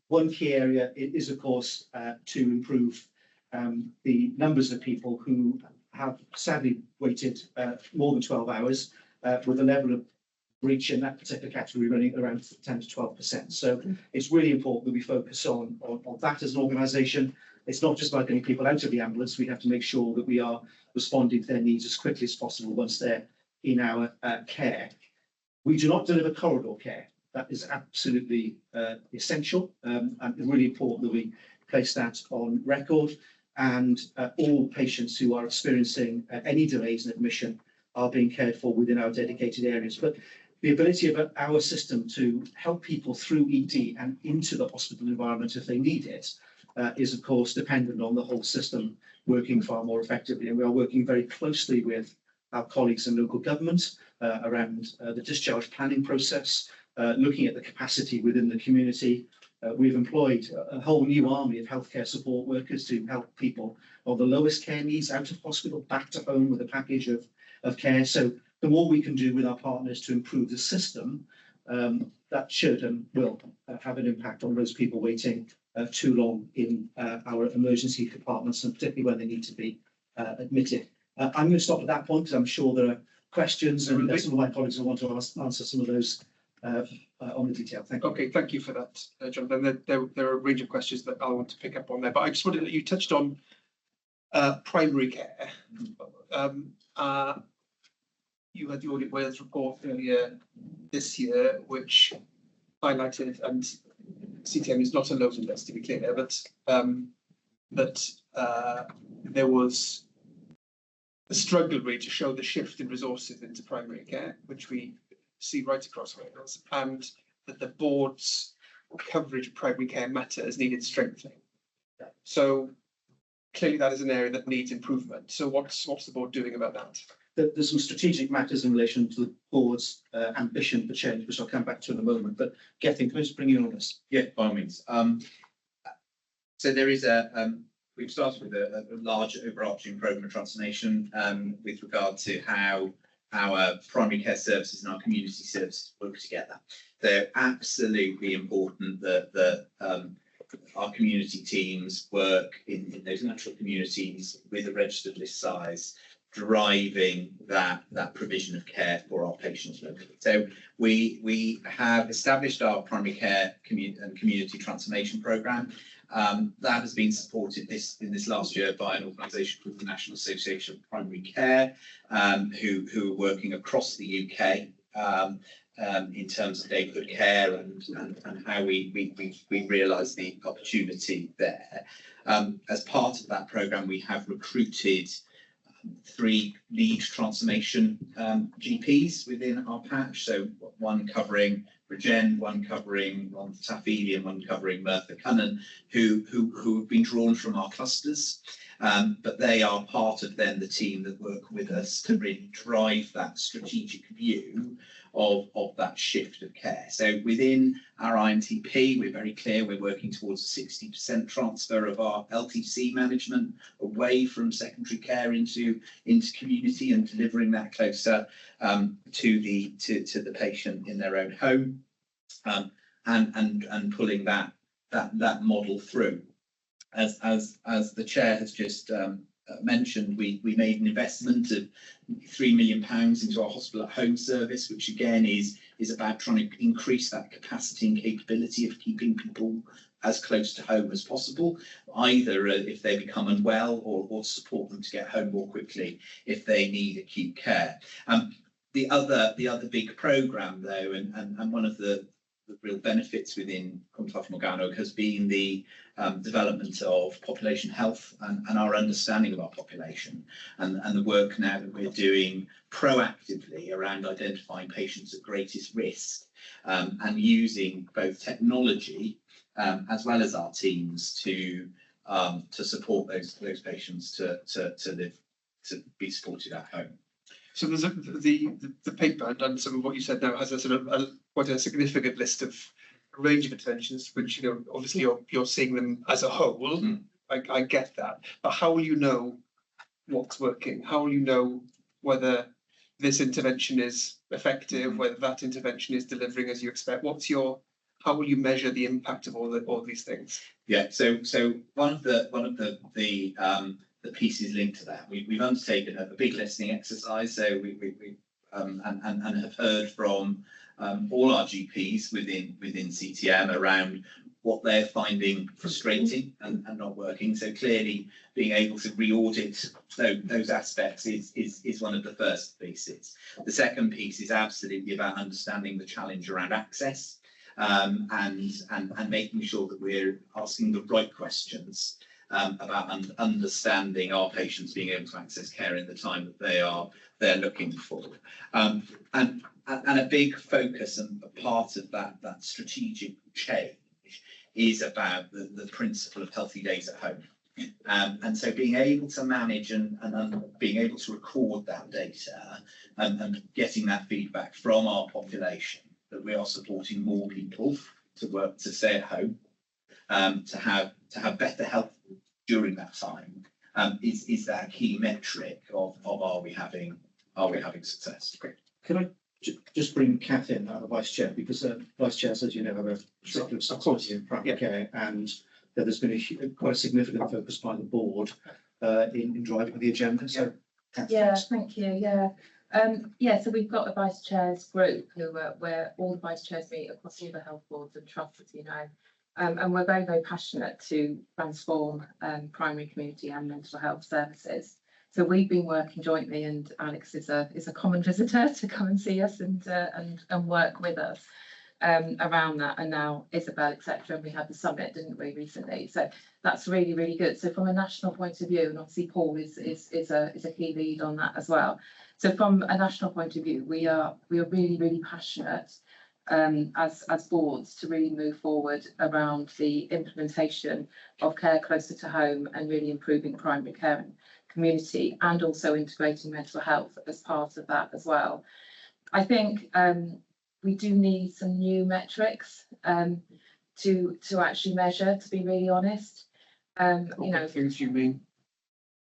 Speaker 3: One key area is, of course, to improve the numbers of people who have sadly waited more than 12 hours, with a level of breach in that particular category running around 10 to 12%. So it's really important that we focus on that as an organisation. It's not just about getting people out of the ambulance. We have to make sure that we are responding to their needs as quickly as possible once they're in our care. We do not deliver corridor care. That is absolutely essential, and really important that we place that on record. And all patients who are experiencing any delays in admission are being cared for within our dedicated areas. But the ability of our system to help people through ED and into the hospital environment if they need it is, of course, dependent on the whole system working far more effectively. And we are working very closely with our colleagues in local government around the discharge planning process, looking at the capacity within the community. We've employed a whole new army of healthcare support workers to help people on the lowest care needs out of hospital back to home with a package of care. So the more we can do with our partners to improve the system, that should and will have an impact on those people waiting too long in our emergency departments, and particularly when they need to be admitted. I'm going to stop at that point because I'm sure there are questions, and some of my colleagues will want to answer some of those on the detail. Thank you.
Speaker 2: Okay, thank you for that, Jonathan. There are a range of questions that I want to pick up on there, but I just wanted to, you touched on primary care. You had the Audit Wales report earlier this year, which highlighted, and CTM is not alone in this, to be clear, but that there was a struggle really to show the shift in resources into primary care, which we see right across Wales, and that the board's coverage of primary care matters needed strengthening. So clearly that is an area that needs improvement. So what's the board doing about that?
Speaker 3: there's some strategic matters in relation to the board's ambition for change, which I'll come back to in a moment. But Gethin, can I just bring you on this?
Speaker 11: Yeah, by all means. So there is we've started with a large overarching programme of transformation with regard to how our primary care services and our community services work together. They're absolutely important that our community teams work in those natural communities with a registered list size, driving that provision of care for our patients locally. So we have established our primary care community transformation programme. That has been supported in this last year by an organisation called the National Association of Primary Care, who are working across the UK in terms of neighbourhood care and how we realise the opportunity there. As part of that programme, we have recruited 3 lead transformation GPs within our patch. So one covering Regen, one covering Taffili, and one covering Merthyr Cynnon, who have been drawn from our clusters. But they are part of then the team that work with us to really drive that strategic view of that shift of care. So within our INTP, we're very clear we're working towards a 60% transfer of our LTC management away from secondary care into community and delivering that closer to the patient in their own home, and pulling that model through. As the chair has just mentioned, we made an investment of £3 million into our hospital at home service, which again is about trying to increase that capacity and capability of keeping people as close to home as possible, either if they become unwell or support them to get home more quickly if they need acute care. The other big programme though, and one of the real benefits within Cwm Taf Morgannwg has been the development of population health and our understanding of our population, and the work now that we're doing proactively around identifying patients at greatest risk, and using both technology as well as our teams to support those patients to be supported at home.
Speaker 2: So there's the paper and some of what you said now has a sort of quite a significant list of a range of interventions, which obviously you're seeing them as a whole. Mm. I get that, but how will you know what's working? How will you know whether this intervention is effective, whether that intervention is delivering as you expect? How will you measure the impact of all these things?
Speaker 11: Yeah, so one of the pieces linked to that, we've undertaken a big listening exercise. So we have heard from all our GPs within CTM around what they're finding frustrating and not working. So clearly being able to re-audit those aspects is one of the first pieces. The second piece is absolutely about understanding the challenge around access, and making sure that we're asking the right questions about understanding our patients being able to access care in the time that they're looking for. And a big focus and a part of that strategic change is about the principle of healthy days at home. And so being able to manage and being able to record that data and getting that feedback from our population that we are supporting more people to stay at home, to have better health during that time, is that key metric of are we having success?
Speaker 3: Great. Can I just bring Kath in, the vice chair, because vice chairs, as you know, have a particular responsibility in primary care, and there's been quite a significant focus by the board in driving the agenda. So, Kath,
Speaker 1: thank you. So we've got a vice chairs group where all the vice chairs meet across all the health boards and trusts, as you know. And we're very, very passionate to transform primary, community and mental health services. So we've been working jointly, and Alex is a common visitor to come and see us and work with us around that. And now Isabel, etc. And we had the summit, didn't we, recently? So that's really, really good. So from a national point of view, and obviously Paul is a key lead on that as well. So from a national point of view, we are really, really passionate as boards to really move forward around the implementation of care closer to home and really improving primary care. community, and also integrating mental health as part of that as well. I think we do need some new metrics to actually measure, to be really honest.
Speaker 2: What things do you mean?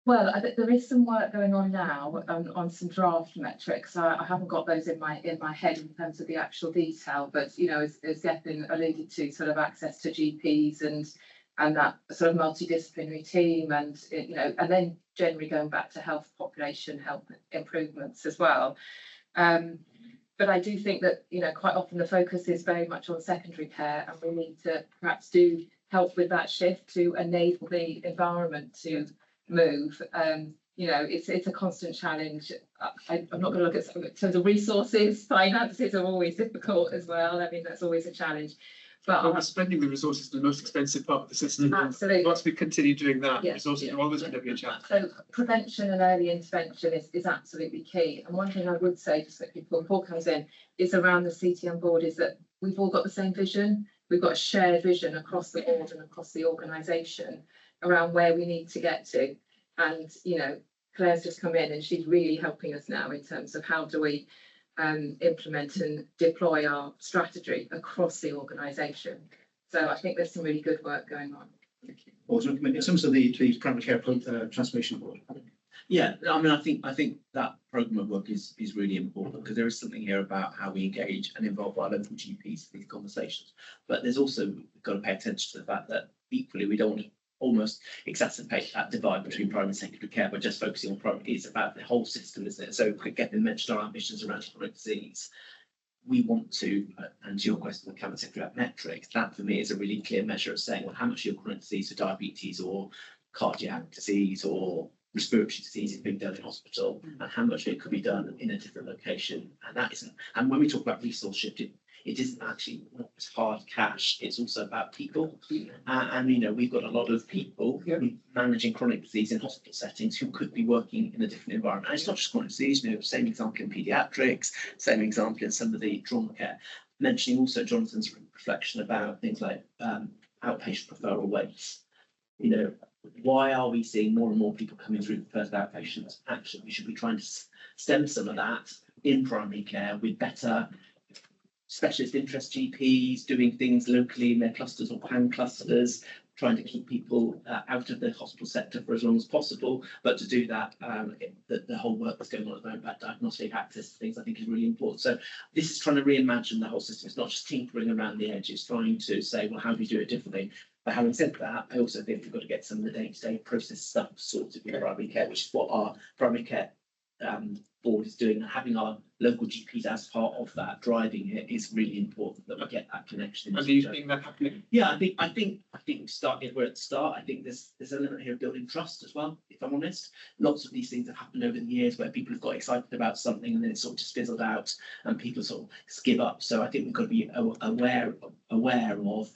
Speaker 1: Well, I think there is some work going on now on some draft metrics. I haven't got those in my head in terms of the actual detail, but as Gethin alluded to, sort of access to GPs and that sort of multidisciplinary team, and and then generally going back to health population health improvements as well. But I do think that quite often the focus is very much on secondary care, and we need to perhaps do help with that shift to enable the environment to move. It's a constant challenge. I'm not going to look at some in terms of resources. Finances are always difficult as well. I mean, that's always a challenge. But
Speaker 2: spending the resources is the most expensive part of the system.
Speaker 1: Absolutely.
Speaker 2: Once we continue doing that,
Speaker 1: Yeah,
Speaker 2: resources are always going to be a challenge.
Speaker 1: So prevention and early intervention is absolutely key. And one thing I would say, just before Paul comes in, is around the CTM board, is that we've all got the same vision. We've got a shared vision across the board and across the organisation around where we need to get to. And Claire's just come in and she's really helping us now in terms of how do we implement and deploy our strategy across the organisation. So I think there's some really good work going on.
Speaker 3: In terms of the primary care transformation board.
Speaker 6: Yeah, I mean, I think that programme of work is really important, because there is something here about how we engage and involve our local GPs in these conversations. But there's also, we've got to pay attention to the fact that equally we don't want to almost exacerbate that divide between primary and secondary care by just focusing on primary. It's about the whole system, isn't it? So Gethin mentioned our ambitions around chronic disease. We want to, and to your question, the Cabinet Secretary about metrics, that for me is a really clear measure of saying, well, how much of your chronic disease or diabetes or cardiac disease or respiratory disease is being done in hospital, and how much of it could be done in a different location. And that isn't, and when we talk about resource shift, it isn't actually not just hard cash, it's also about people. And we've got a lot of people managing chronic disease in hospital settings who could be working in a different environment. And it's not just chronic disease, same example in paediatrics, same example in some of the trauma care. Mentioning also Jonathan's reflection about things like outpatient referral rates. Why are we seeing more and more people coming through the first outpatients? Actually, we should be trying to stem some of that in primary care with better specialist interest GPs doing things locally in their clusters or pan clusters, trying to keep people out of the hospital sector for as long as possible. But to do that, the whole work that's going on at the moment about diagnostic access to things, I think is really important. So this is trying to reimagine the whole system. It's not just tinkering around the edges, trying to say, well, how do we do it differently? But having said that, I also think we've got to get some of the day-to-day process stuff sorted with primary care, which is what our primary care board is doing, and having our local GPs as part of that, driving it, is really important that we get that connection.
Speaker 2: And do you think that happening?
Speaker 6: Yeah, I think we're at the start. I think there's an element here of building trust as well, if I'm honest. Lots of these things have happened over the years where people have got excited about something and then it sort of just fizzled out and people sort of give up. So I think we've got to be aware of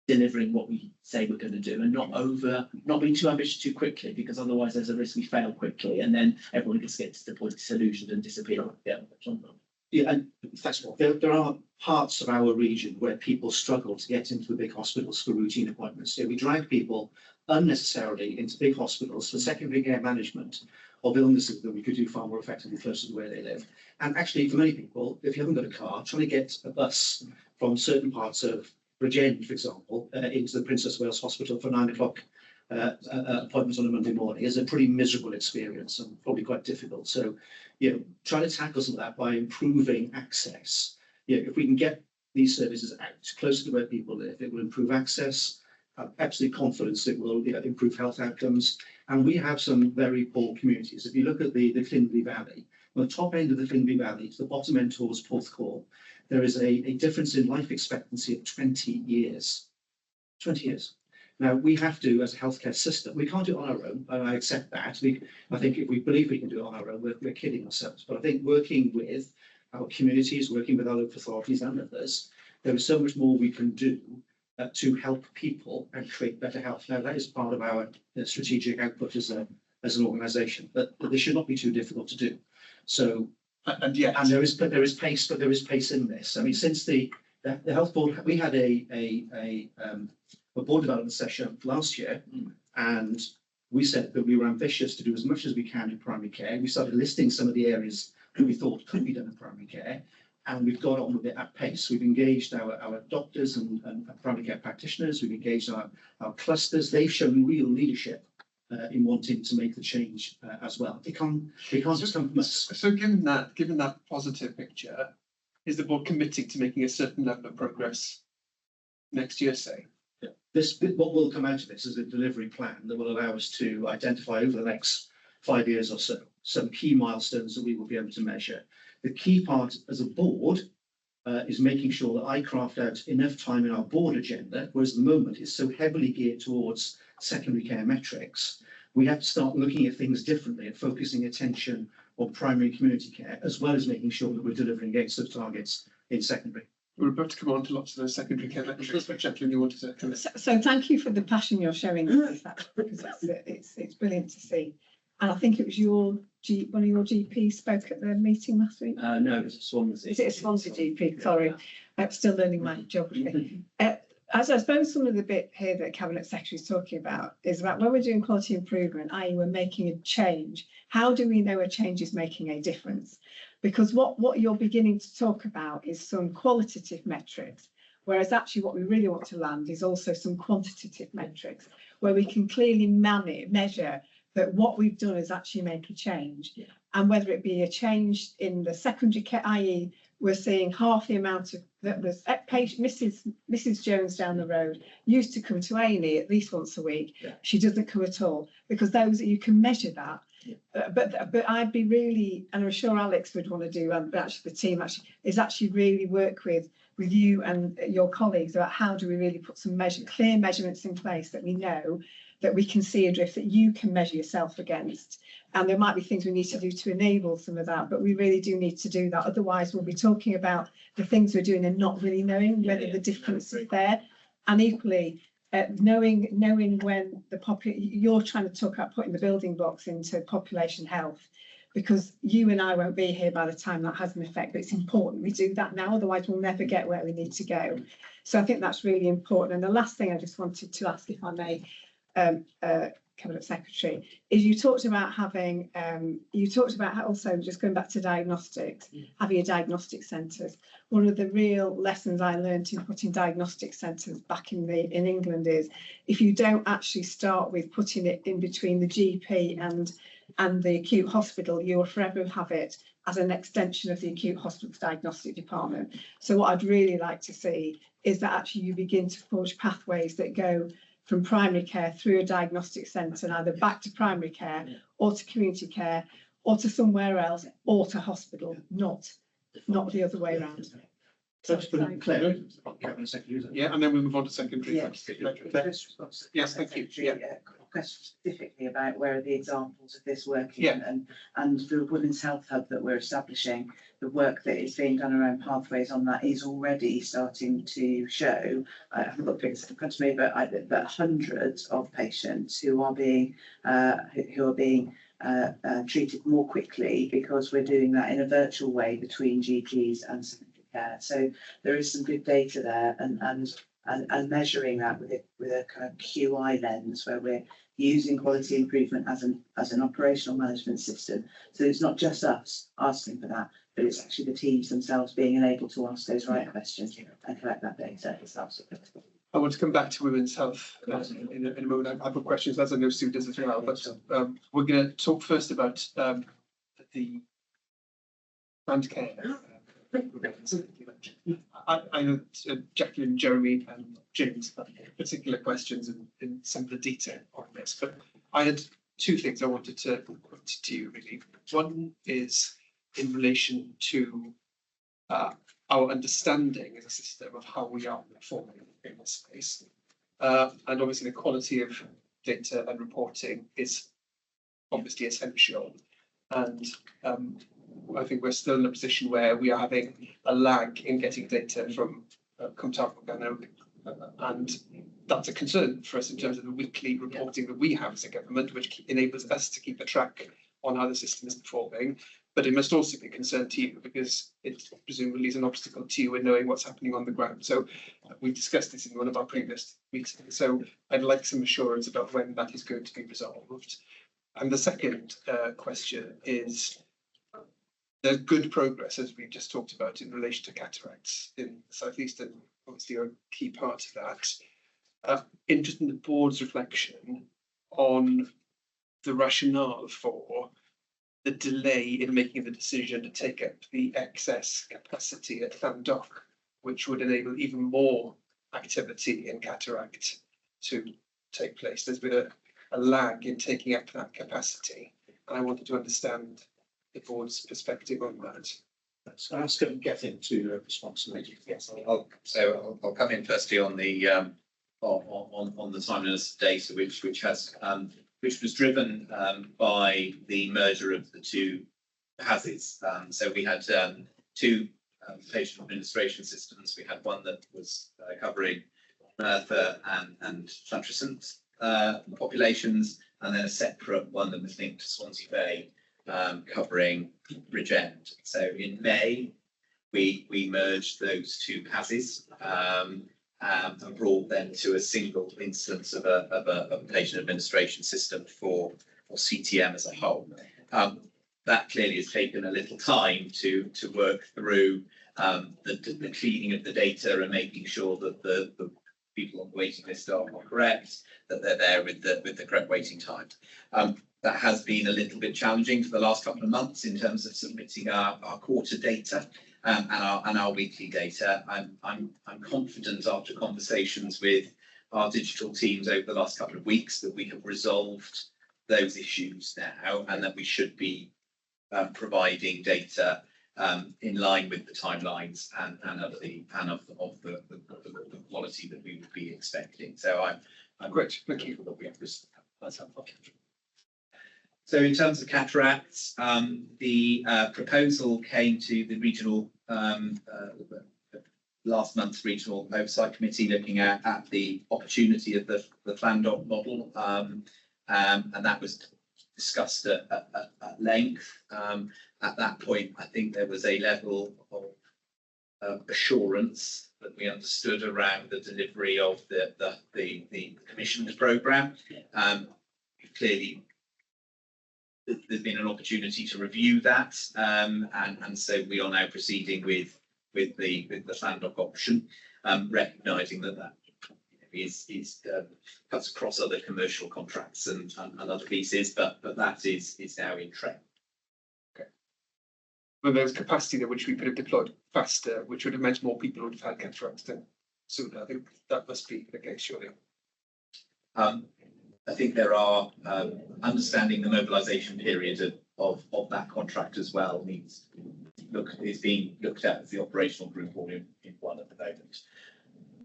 Speaker 6: delivering what we say we're going to do, and not being too ambitious too quickly, because otherwise there's a risk we fail quickly and then everyone just gets to the point disillusioned and disappear.
Speaker 3: Yeah, and thanks, Paul. There are parts of our region where people struggle to get into the big hospitals for routine appointments. So we drag people unnecessarily into big hospitals for secondary care management of illnesses that we could do far more effectively closer to where they live. And actually, for many people, if you haven't got a car, trying to get a bus from certain parts of Bridgend, for example, into the Princess Wales Hospital for 9 o'clock appointments on a Monday morning is a pretty miserable experience and probably quite difficult. So, trying to tackle some of that by improving access. If we can get these services out closer to where people live, it will improve access. I'm absolutely confident it will improve health outcomes. And we have some very poor communities. If you look at the Findlay Valley, from the top end of the Findlay Valley to the bottom end towards Porthcawl, there is a difference in life expectancy of 20 years. 20 years. Now, we have to, as a healthcare system, we can't do it on our own, and I accept that. I think if we believe we can do it on our own, we're kidding ourselves. But I think working with our communities, working with our local authorities and others, there is so much more we can do to help people and create better health. Now, that is part of our strategic output as an organisation, but this should not be too difficult to do. So, and there is pace in this. I mean, since the health board, we had a board development session last year, and we said that we were ambitious to do as much as we can in primary care. We started listing some of the areas that we thought could be done in primary care, and we've gone on with it at pace. We've engaged our doctors and primary care practitioners. We've engaged our clusters. They've shown real leadership in wanting to make the change as well. It can't just come from us.
Speaker 2: So given that positive picture, is the board committing to making a certain level of progress next year, say?
Speaker 3: What will come out of this is a delivery plan that will allow us to identify over the next 5 years or so some key milestones that we will be able to measure. The key part as a board is making sure that I craft out enough time in our board agenda, whereas at the moment it's so heavily geared towards secondary care metrics. We have to start looking at things differently and focusing attention on primary community care, as well as making sure that we're delivering against those targets in secondary.
Speaker 2: We're about to come on to lots of those secondary care metrics, but Jacqueline, you wanted to come in.
Speaker 7: So thank you for the passion you're showing with that, because it's brilliant to see. And I think it was one of your GPs spoke at the meeting last week.
Speaker 6: No, it was a Swansea.
Speaker 7: Is it a Swansea GP? Sorry, I'm still learning my geography. As I suppose some of the bit here that Cabinet Secretary is talking about is about when we're doing quality improvement, i.e. we're making a change, how do we know a change is making a difference? Because what you're beginning to talk about is some qualitative metrics, whereas actually what we really want to land is also some quantitative metrics, where we can clearly measure that what we've done is actually make a change. Yeah. And whether it be a change in the secondary care, i.e. we're seeing half the amount of that was Mrs. Jones down the road used to come to A&E at least once a week. Yeah. She doesn't come at all, because those you can measure that. Yeah. But I'd be really, and I'm sure Alex would want to do, but actually the team actually really work with you and your colleagues about how do we really put some clear measurements in place that we know that we can see a drift that you can measure yourself against. And there might be things we need to do to enable some of that, but we really do need to do that. Otherwise, we'll be talking about the things we're doing and not really knowing whether the difference is there. And equally, knowing when you're trying to talk about putting the building blocks into population health, because you and I won't be here by the time that has an effect, but it's important we do that now, otherwise we'll never get where we need to go. So I think that's really important. And the last thing I just wanted to ask, if I may, Cabinet Secretary, is you talked about having, also just going back to diagnostics, having a diagnostic centres. One of the real lessons I learned in putting diagnostic centres back in England is if you don't actually start with putting it in between the GP and the acute hospital, you will forever have it as an extension of the acute hospital's diagnostic department. So what I'd really like to see is that actually you begin to forge pathways that go from primary care through a diagnostic centre and either back to primary care or to community care or to somewhere else or to hospital, not the other way around.
Speaker 3: Claire,
Speaker 2: yeah, and then we move on to secondary.
Speaker 9: Yes,
Speaker 2: yes, thank you. Yeah.
Speaker 9: Question specifically about where are the examples of this working,
Speaker 2: yeah.
Speaker 9: and the Women's Health Hub that we're establishing, the work that is being done around pathways on that is already starting to show. I haven't got figures in front of me, but hundreds of patients who are being treated more quickly because we're doing that in a virtual way between GPs and secondary care. So there is some good data there, and measuring that with a kind of QI lens, where we're using quality improvement as an operational management system. So it's not just us asking for that, but it's actually the teams themselves being able to ask those right questions and collect that data. It's absolutely critical.
Speaker 2: I want to come back to women's health in a moment. I've got questions, as I know Sue does as well, but we're going to talk first about the planned care. I know Jacqueline, Jeremy and James have particular questions in some of the detail on this, but I had two things I wanted to put to you really. One is in relation to our understanding as a system of how we are performing in this space. And obviously the quality of data and reporting is obviously essential. And I think we're still in a position where we are having a lag in getting data from Cwm Taf Morgannwg, and that's a concern for us in terms of the weekly reporting that we have as a government, which enables us to keep a track on how the system is performing. but it must also be a concern to you because it presumably is an obstacle to you in knowing what's happening on the ground. So we discussed this in one of our previous meetings. So I'd like some assurance about when that is going to be resolved. And the second question is, there's good progress, as we've just talked about, in relation to cataracts in the southeast, and obviously a key part of that. Interested in the board's reflection on the rationale for the delay in making the decision to take up the excess capacity at Llandoch, which would enable even more activity in cataract to take place. There's been a lag in taking up that capacity, and I wanted to understand the board's perspective on that.
Speaker 3: So I'm just going to get into responsibility. Yes.
Speaker 11: I'll come in firstly on the on the timeliness of data, which was driven by the merger of the two PASs. So we had two patient administration systems. We had one that was covering Merthyr and Llantrisant populations, and then a separate one that was linked to Swansea Bay, covering Bridgend. So in May, we merged those two PASs and brought them to a single instance of a patient administration system for CTM as a whole. That clearly has taken a little time to work through the cleaning of the data and making sure that the people on the waiting list are correct, that they're there with the correct waiting time. That has been a little bit challenging for the last couple of months in terms of submitting our quarter data and our weekly data. I'm confident after conversations with our digital teams over the last couple of weeks that we have resolved those issues now, and that we should be providing data in line with the timelines and of the quality that we would be expecting. So I'm
Speaker 2: Great, thank you.
Speaker 11: that we have this. That's helpful. So in terms of cataracts, the proposal came to the regional last month's regional oversight committee, looking at the opportunity of the Llandoch model, and that was discussed at length. At that point, I think there was a level of assurance that we understood around the delivery of the commissioned programme. Clearly, there's been an opportunity to review that, and so we are now proceeding with the Llandoch option, recognising that is cuts across other commercial contracts and other pieces, but that is now in train.
Speaker 2: Okay. Well, there's capacity there which we could have deployed faster, which would have meant more people would have had cataracts done sooner. I think that must be the case, surely.
Speaker 11: I think there are understanding the mobilisation period of that contract as well is being looked at as the operational group all in one at the moment.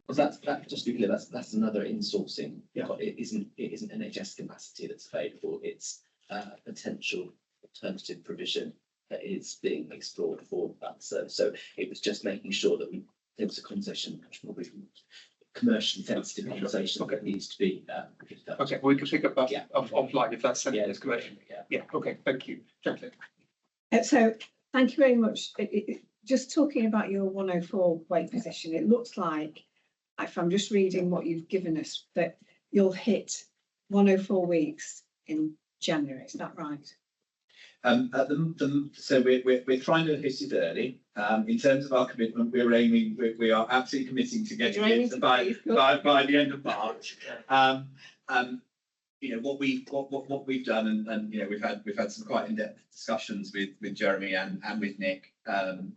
Speaker 13: Well, that just to be clear, that's another insourcing.
Speaker 3: Yeah.
Speaker 13: It isn't NHS capacity that's available. It's potential alternative provision that is being explored for that service. So it was just making sure that there was a conversation, probably commercially sensitive conversation that needs to be done.
Speaker 2: Okay, well, we can pick up that
Speaker 13: Yeah.
Speaker 2: offline if that's something
Speaker 13: Yeah,
Speaker 2: that's commercial.
Speaker 13: yeah.
Speaker 2: Yeah, okay, thank you. Jacqueline.
Speaker 7: So thank you very much. Just talking about your 104 weight position, it looks like, if I'm just reading what you've given us, that you'll hit 104 weeks in January. Is that right?
Speaker 11: So we're trying to hit it early. In terms of our commitment, we are absolutely committing to getting it by the end of March. You know what we've done, and you know we've had some quite in-depth discussions with Jeremy and with Nick and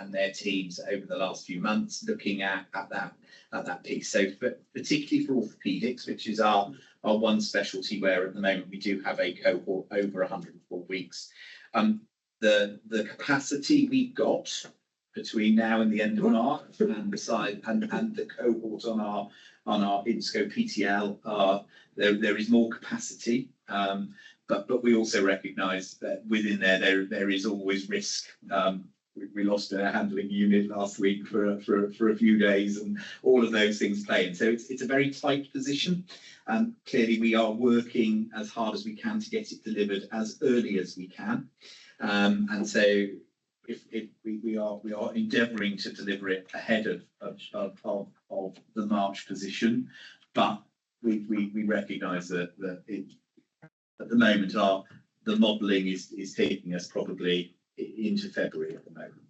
Speaker 11: their teams over the last few months, looking at that piece. So, but particularly for orthopaedics, which is our one specialty where at the moment we do have a cohort over 104 weeks. The capacity we've got between now and the end of March and the cohort on our INSCO PTL there is more capacity, but we also recognise that within there is always risk. We lost a handling unit last week for a few days, and all of those things play in. So it's a very tight position. Clearly, we are working as hard as we can to get it delivered as early as we can. And so if we are endeavouring to deliver it ahead of the March position, but we recognise that at the moment the modelling is taking us probably into February at the moment.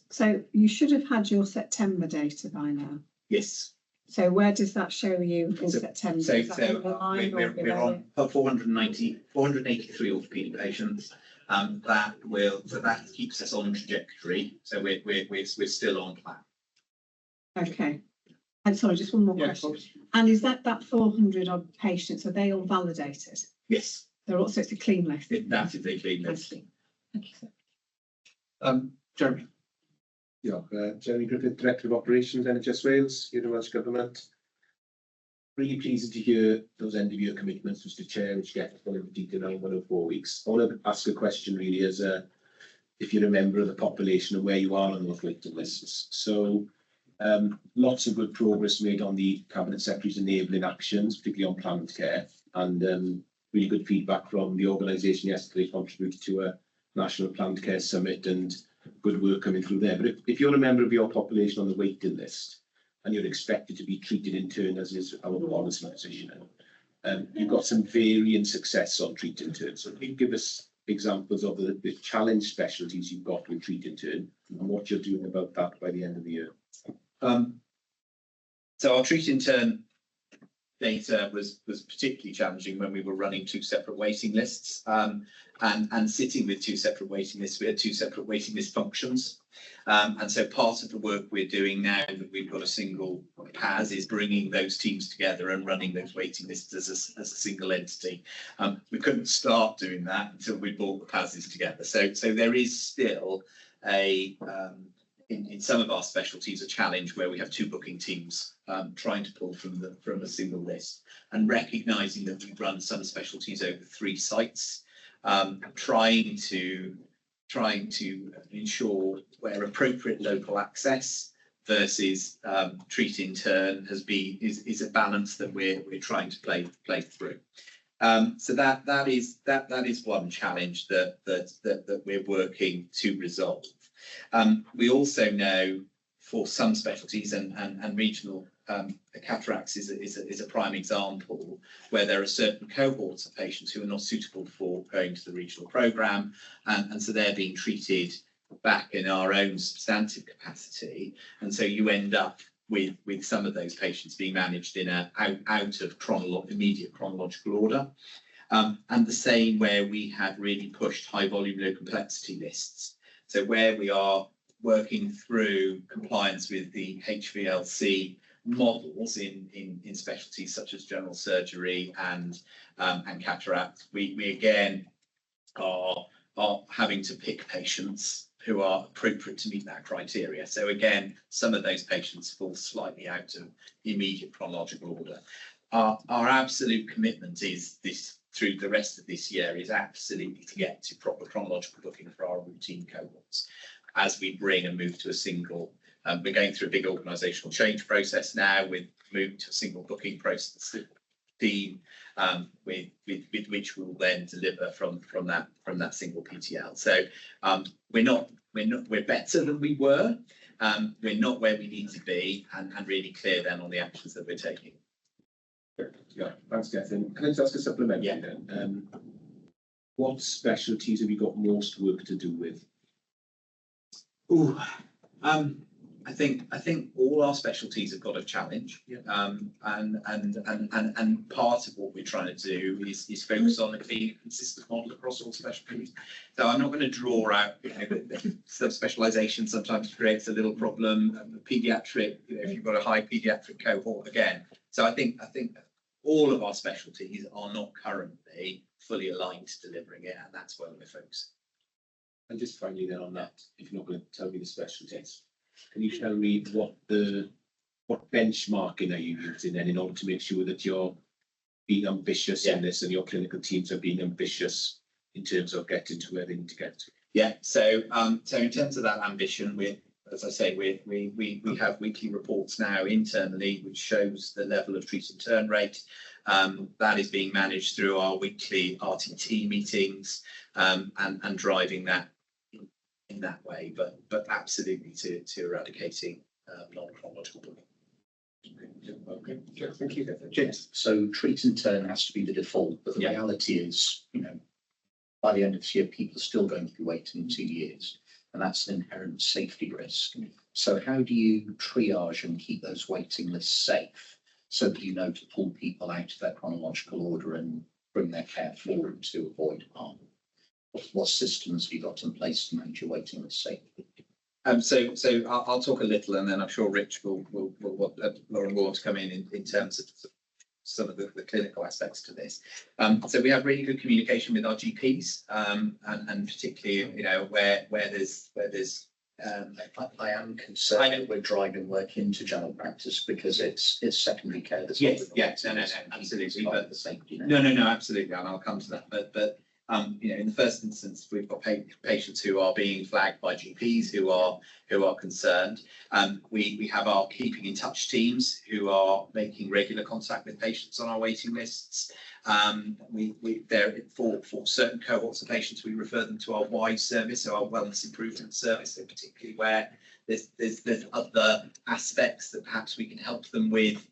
Speaker 7: So you should have had your September data by now.
Speaker 11: Yes.
Speaker 7: So where does that show you in September?
Speaker 11: So
Speaker 7: Is that over the line or
Speaker 11: we're
Speaker 7: below
Speaker 11: on 483 orthopaedic patients. That keeps us on trajectory. So we're still on plan.
Speaker 7: it? Okay. And sorry, just one more question. And is that 400 odd patients, are they all validated?
Speaker 11: Yes.
Speaker 7: They're also, it's a clean list.
Speaker 11: That is a clean list.
Speaker 7: Thank you, sir.
Speaker 2: Jeremy.
Speaker 14: Jeremy Griffith, Director of Operations, NHS Wales, here in Welsh Government. Really pleased to hear those end of year commitments, Mr. Chair, which get one of the detail now 104 weeks. I want to ask a question really as if you're a member of the population and where you are on those waiting lists. So lots of good progress made on the Cabinet Secretary's enabling actions, particularly on planned care, and really good feedback from the organisation yesterday contributed to a National Planned Care Summit and good work coming through there. But if you're a member of your population on the waiting list and you're expected to be treated in turn, as is our policy position, you've got some varying success on treat in turn. So can you give us examples of the challenge specialties you've got with treat in turn and what you're doing about that by the end of the year?
Speaker 11: So our treat in turn data was particularly challenging when we were running two separate waiting lists, and sitting with two separate waiting lists. We had two separate waiting list functions, and so part of the work we're doing now that we've got a single PAS is bringing those teams together and running those waiting lists as a single entity. We couldn't start doing that until we brought the PASs together. So there is still in some of our specialties a challenge where we have two booking teams trying to pull from a single list, and recognising that we run some specialties over 3 sites, trying to ensure where appropriate local access versus treat in turn is a balance that we're trying to play through. So that is one challenge that we're working to resolve. We also know for some specialties and regional cataracts is a prime example where there are certain cohorts of patients who are not suitable for going to the regional programme, and so they're being treated back in our own substantive capacity, and so you end up with some of those patients being managed in out of immediate chronological order. And the same where we have really pushed high volume low complexity lists. So where we are working through compliance with the HVLC models in specialties such as general surgery and cataract, we again are having to pick patients who are appropriate to meet that criteria. So again, some of those patients fall slightly out of immediate chronological order. Our absolute commitment is this through the rest of this year is absolutely to get to proper chronological booking for our routine cohorts as we bring and move to a single. We're going through a big organisational change process now with moving to a single booking process team, with which we will then deliver from that single PTL. So we're better than we were. We're not where we need to be, and really clear then on the actions that we're taking.
Speaker 14: Yeah, thanks, Gethin. Can I just ask a supplementary then? What specialties have you got most work to do with?
Speaker 11: I think all our specialties have got a challenge, and part of what we're trying to do is focus on it being a consistent model across all specialties. So I'm not going to draw out, sub-specialisation sometimes creates a little problem. Paediatric, if you've got a high paediatric cohort again. So I think all of our specialties are not currently fully aligned to delivering it, and that's where we're focusing.
Speaker 14: And just finally then on that, if you're not going to tell me the specialties, can you tell me what benchmarking are you using then in order to make sure that you're being ambitious in this and your clinical teams are being ambitious in terms of getting to where they need to get to?
Speaker 11: Yeah, so in terms of that ambition, as I say, we have weekly reports now internally which shows the level of treat and turn rate. That is being managed through our weekly RTT meetings, and driving that in that way, but absolutely to eradicating non-chronological bullying.
Speaker 2: Okay, thank you, James.
Speaker 12: So treat and turn has to be the default, but the reality is, by the end of this year, people are still going to be waiting 2 years, and that's an inherent safety risk. So how do you triage and keep those waiting lists safe so that you know to pull people out of their chronological order and bring their care forward to avoid harm? What systems have you got in place to manage your waiting list safely?
Speaker 11: So I'll talk a little, and then I'm sure Rich will Lauren will want to come in terms of some of the clinical aspects to this. So we have really good communication with our GPs, and particularly, where there's
Speaker 12: I am concerned that we're driving work into general practice because it's secondary care.
Speaker 11: Yes, no, absolutely. But
Speaker 12: the safety net.
Speaker 11: No, absolutely, and I'll come to that. But in the first instance, we've got patients who are being flagged by GPs who are concerned. We have our keeping in touch teams who are making regular contact with patients on our waiting lists. There for certain cohorts of patients, we refer them to our WISE service, so our wellness improvement service, so particularly where there's other aspects that perhaps we can help them with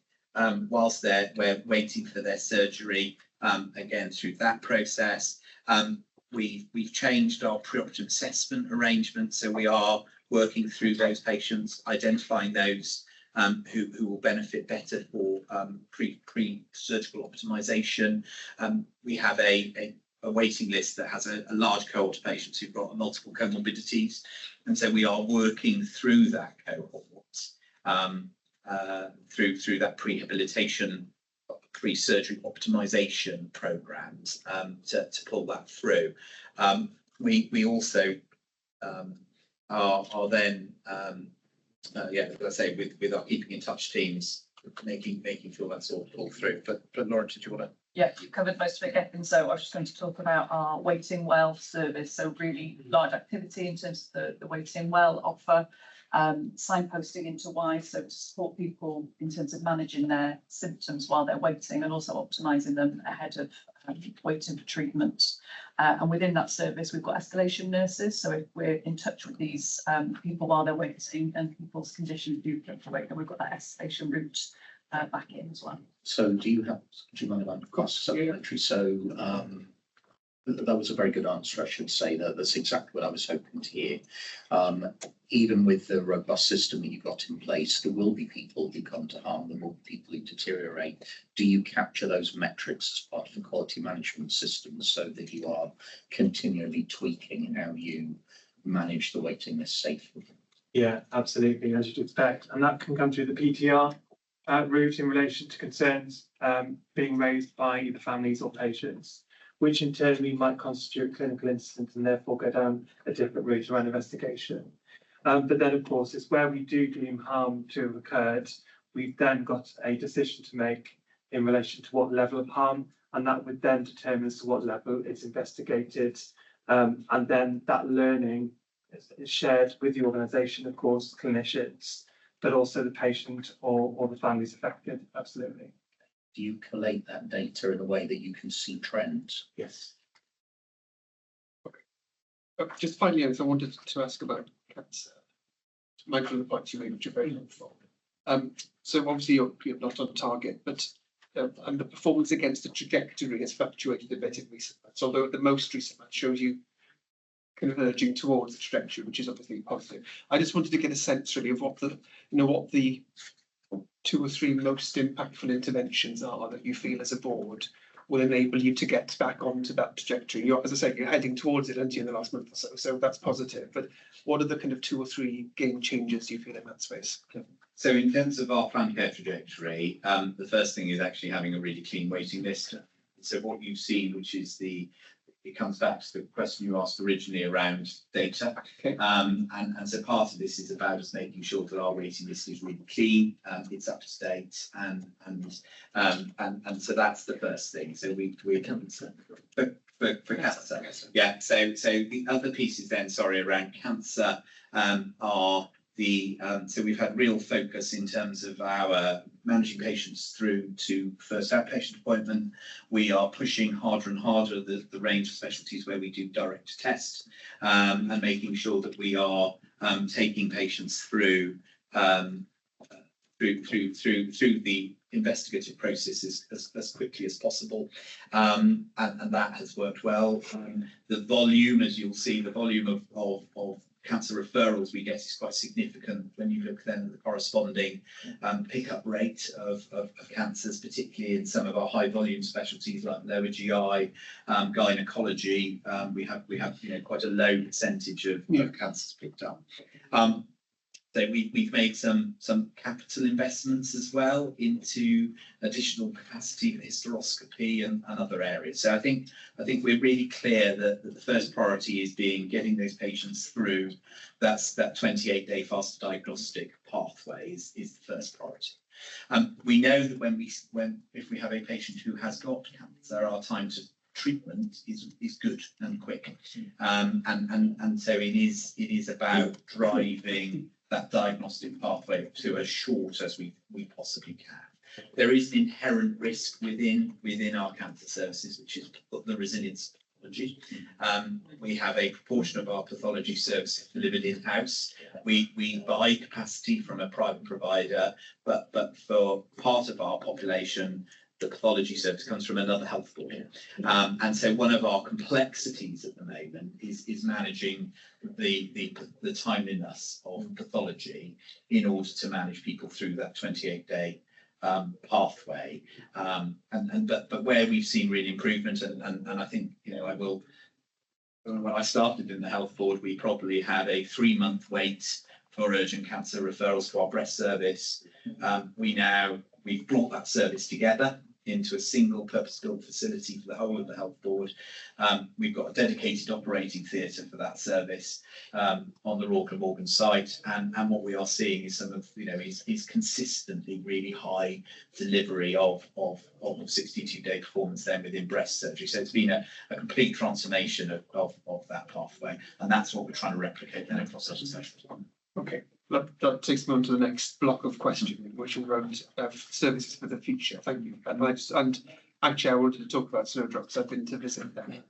Speaker 11: whilst we're waiting for their surgery. Again, through that process. We've changed our pre-operative assessment arrangement, so we are working through those patients, identifying those who will benefit better for pre-surgical optimization. We have a waiting list that has a large cohort of patients who've got multiple comorbidities, and so we are working through that cohort through that prehabilitation, pre-surgery optimization programs to pull that through. We also are then as I say, with our keeping in touch teams, making sure that's all pulled through. But Lauren, did you want to?
Speaker 15: Yeah, you covered most of it, Gethin. So I was just going to talk about our waiting well service. So really large activity in terms of the waiting well offer, signposting into WISE, so to support people in terms of managing their symptoms while they're waiting, and also optimising them ahead of waiting for treatment. And within that service, we've got escalation nurses. So if we're in touch with these people while they're waiting and people's conditions do fluctuate, then we've got that escalation route back in as well.
Speaker 12: So do you mind if I'm supplementary? So that was a very good answer, I should say. That's exactly what I was hoping to hear. Even with the robust system that you've got in place, there will be people who come to harm, there will be people who deteriorate. Do you capture those metrics as part of the quality management system so that you are continually tweaking how you manage the waiting list safely?
Speaker 8: Yeah, absolutely, as you'd expect. And that can come through the PTR route in relation to concerns being raised by either families or patients, which in turn we might constitute a clinical incident and therefore go down a different route around investigation. But then, of course, it's where we do deem harm to have occurred, we've then got a decision to make in relation to what level of harm, and that would then determine as to what level it's investigated. And then that learning is shared with the organisation, of course, clinicians, but also the patient or the families affected, absolutely.
Speaker 12: Do you collate that data in a way that you can see trends?
Speaker 8: Yes.
Speaker 2: Okay. Just finally, I wanted to ask about cancer. Michael, the points you made, which are very helpful. So obviously you're not on target, but and the performance against the trajectory has fluctuated a bit in recent months, although the most recent month shows you converging towards the trajectory, which is obviously positive. I just wanted to get a sense really of what the 2 or 3 most impactful interventions are that you feel as a board will enable you to get back onto that trajectory. As I say, you're heading towards it, aren't you, in the last month or so? So that's positive. But what are the kind of 2 or 3 game changers you feel in that space?
Speaker 11: So in terms of our planned care trajectory, the first thing is actually having a really clean waiting list. So what you've seen, which is it comes back to the question you asked originally around data.
Speaker 2: Okay.
Speaker 11: And so part of this is about us making sure that our waiting list is really clean, it's up to date, and so that's the first thing. So we're cancer. For cancer. Yeah. So the other pieces then, around cancer are So we've had real focus in terms of our managing patients through to first outpatient appointment. We are pushing harder and harder the range of specialties where we do direct to test, and making sure that we are taking patients through the investigative processes as quickly as possible, and that has worked well. The volume, as you'll see, the volume of cancer referrals we get is quite significant when you look then at the corresponding pickup rate of cancers, particularly in some of our high volume specialties like lower GI, gynecology. We have quite a low percentage of cancers picked up. So we've made some capital investments as well into additional capacity for hysteroscopy and other areas. So I think we're really clear that the first priority is getting those patients through. That 28-day faster diagnostic pathway is the first priority. We know that if we have a patient who has got cancer, our time to treatment is good and quick, and so it is about driving that diagnostic pathway to as short as we possibly can. There is an inherent risk within our cancer services, which is the resilience of pathology. We have a proportion of our pathology services delivered in-house. We buy capacity from a private provider, but for part of our population, the pathology service comes from another health board. And so one of our complexities at the moment is managing the timeliness of pathology in order to manage people through that 28-day pathway. But where we've seen real improvement, and I think, when I started in the health board, we probably had a 3-month wait for urgent cancer referrals for our breast service. We've brought that service together into a single purpose-built facility for the whole of the health board. We've got a dedicated operating theatre for that service on the Royal Glamorgan site, and what we are seeing is some of is consistently really high delivery of 62-day performance then within breast surgery. So it's been a complete transformation of that pathway, and that's what we're trying to replicate then across other specialties.
Speaker 2: Okay. That takes me on to the next block of questioning, which is around services for the future. Thank you. And actually, I wanted to talk about Snowdrops. I've been to visit them.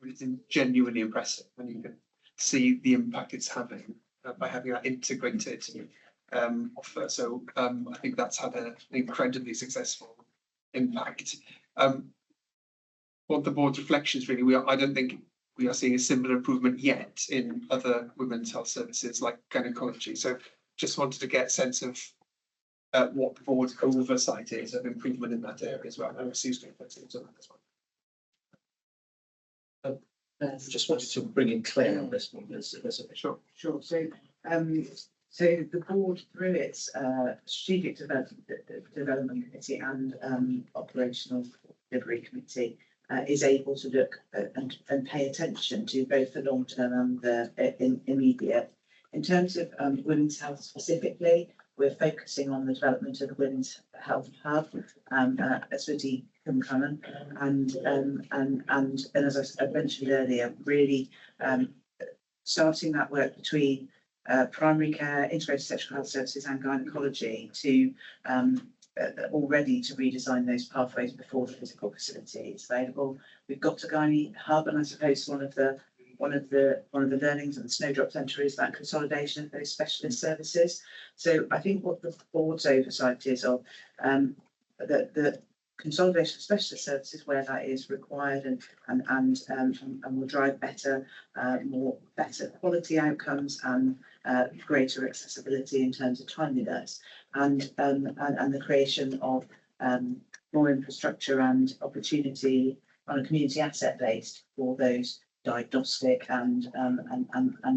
Speaker 2: It's genuinely impressive when you can see the impact it's having by having that integrated offer. So I think that's had an incredibly successful impact. What the board's reflections really, I don't think we are seeing a similar improvement yet in other women's health services like gynecology. So just wanted to get a sense of what the board's oversight is of improvement in that area as well. I see you on that as well.
Speaker 3: Just wanted to bring in Claire on this one.
Speaker 9: Sure. So the board, through its strategic development committee and operational delivery committee, is able to look and pay attention to both the long term and the immediate. In terms of women's health specifically, we're focusing on the development of the Women's Health Hub at Cwm Taf and as I mentioned earlier, really starting that work between primary care, integrated sexual health services and gynecology to already to redesign those pathways before the physical facility is available. We've got a gynae hub, and I suppose one of the learnings of the Snowdrop Centre is that consolidation of those specialist services. So I think what the board's oversight is of the consolidation of specialist services where that is required and will drive better quality outcomes and greater accessibility in terms of timeliness and the creation of more infrastructure and opportunity on a community asset based for those diagnostic and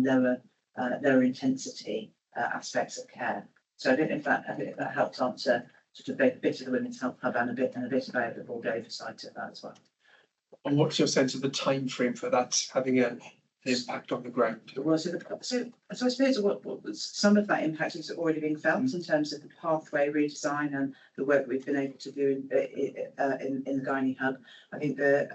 Speaker 9: lower intensity aspects of care. So I think if that helps answer sort of a bit of the Women's Health Hub and a bit about the board oversight of that as well.
Speaker 2: And what's your sense of the time frame for that having a the impact on the ground.
Speaker 9: Well, so I suppose what was some of that impact has already been felt in terms of the pathway redesign and the work we've been able to do in the Gynae Hub. I think the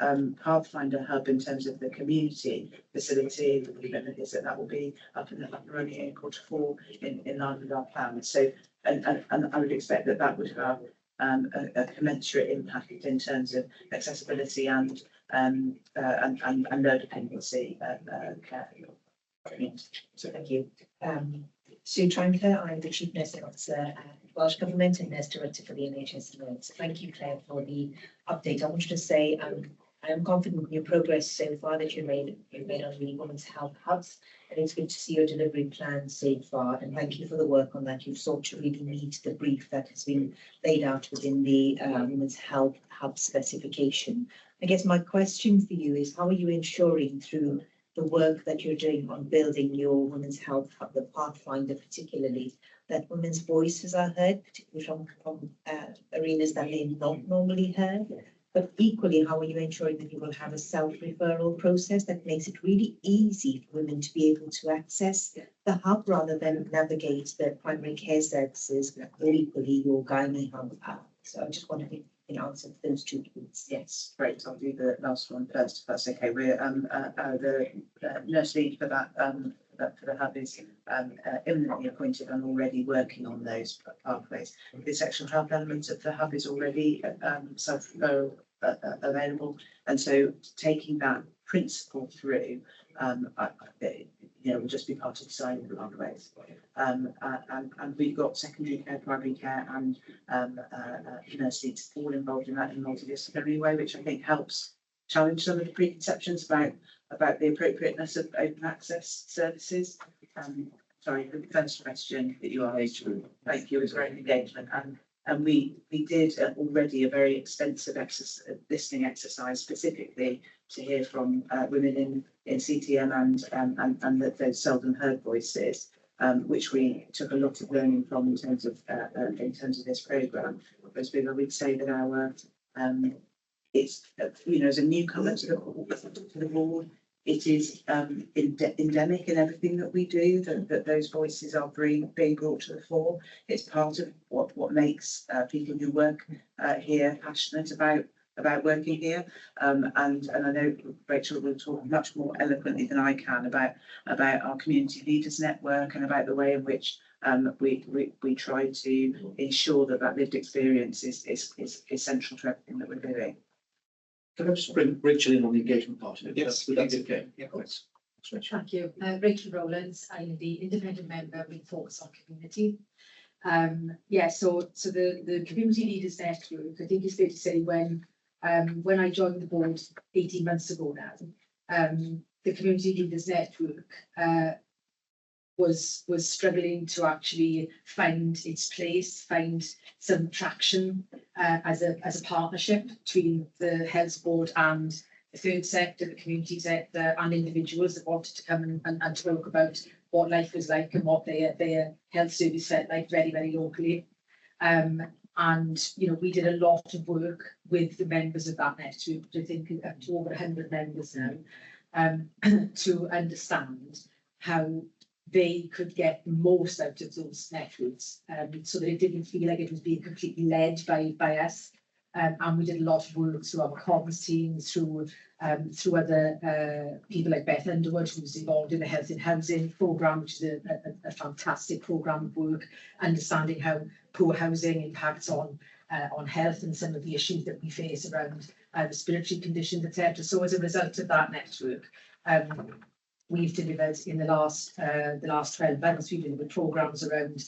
Speaker 9: Pathfinder Hub in terms of the community facility, the commitment is that will be up and running in Q4 in line with our plans. So and I would expect that would have a commensurate impact in terms of accessibility and no dependency care.
Speaker 16: So thank you. Sue Trinkler, I'm the Chief Nursing Officer at Welsh Government and Nurse Director for the NHS Wales. Thank you, Claire, for the update. I wanted to say I am confident in your progress so far that you've made on the women's health hubs, and it's good to see your delivery plan so far. And thank you for the work on that. You've sought to really meet the brief that has been laid out within the women's health hub specification. I guess my question for you is, how are you ensuring through the work that you're doing on building your women's health hub, the Pathfinder particularly, that women's voices are heard, particularly from arenas that they're not normally heard? But equally, how are you ensuring that you will have a self-referral process that makes it really easy for women to be able to access the hub rather than navigate the primary care services or equally your gynae hub app? So I just wanted to answer those two points.
Speaker 9: Yes, great. I'll do the last one first, if that's okay. We're the nurse lead for that for the hub is imminently appointed and already working on those pathways. The sexual health element of the hub is already self-referral available, and so taking that principle through, will just be part of designing the pathways. And we've got secondary care, primary care, and nurse leads all involved in that in a multidisciplinary way, which I think helps challenge some of the preconceptions about the appropriateness of open access services. Sorry, the first question that you asked, thank you, was around engagement, and we did already a very extensive listening exercise specifically to hear from women in CTM and those seldom heard voices, which we took a lot of learning from in terms of this programme. Whereas I would say that our it's as a newcomer to the board, it is endemic in everything that we do, that those voices are being brought to the fore. It's part of what makes people who work here passionate about working here. And I know Rachel will talk much more eloquently than I can about our community leaders network and about the way in which we try to ensure that lived experience is central to everything that we're doing.
Speaker 3: Can I just bring Rachel in on the engagement part of it?
Speaker 2: Yes,
Speaker 3: that's okay.
Speaker 2: Yeah,
Speaker 3: thanks.
Speaker 17: Thank you. Rachel Rowlands, I'm the independent member with Focus on Community. So the community leaders network, I think it's fair to say when I joined the board 18 months ago now, the community leaders network was struggling to actually find its place, find some traction as a partnership between the health board and the third sector, the community sector, and individuals that wanted to come and talk about what life was like and what their health service felt like very, very locally. And we did a lot of work with the members of that network, which I think is up to over 100 members now, to understand how they could get the most out of those networks, so that it didn't feel like it was being completely led by us. And we did a lot of work through our comms team, through other people like Beth Underwood, who's involved in the Health in Housing programme, which is a fantastic programme of work, understanding how poor housing impacts on health and some of the issues that we face around respiratory conditions, etc. So as a result of that network, we've delivered in the last 12 months, we've delivered programmes around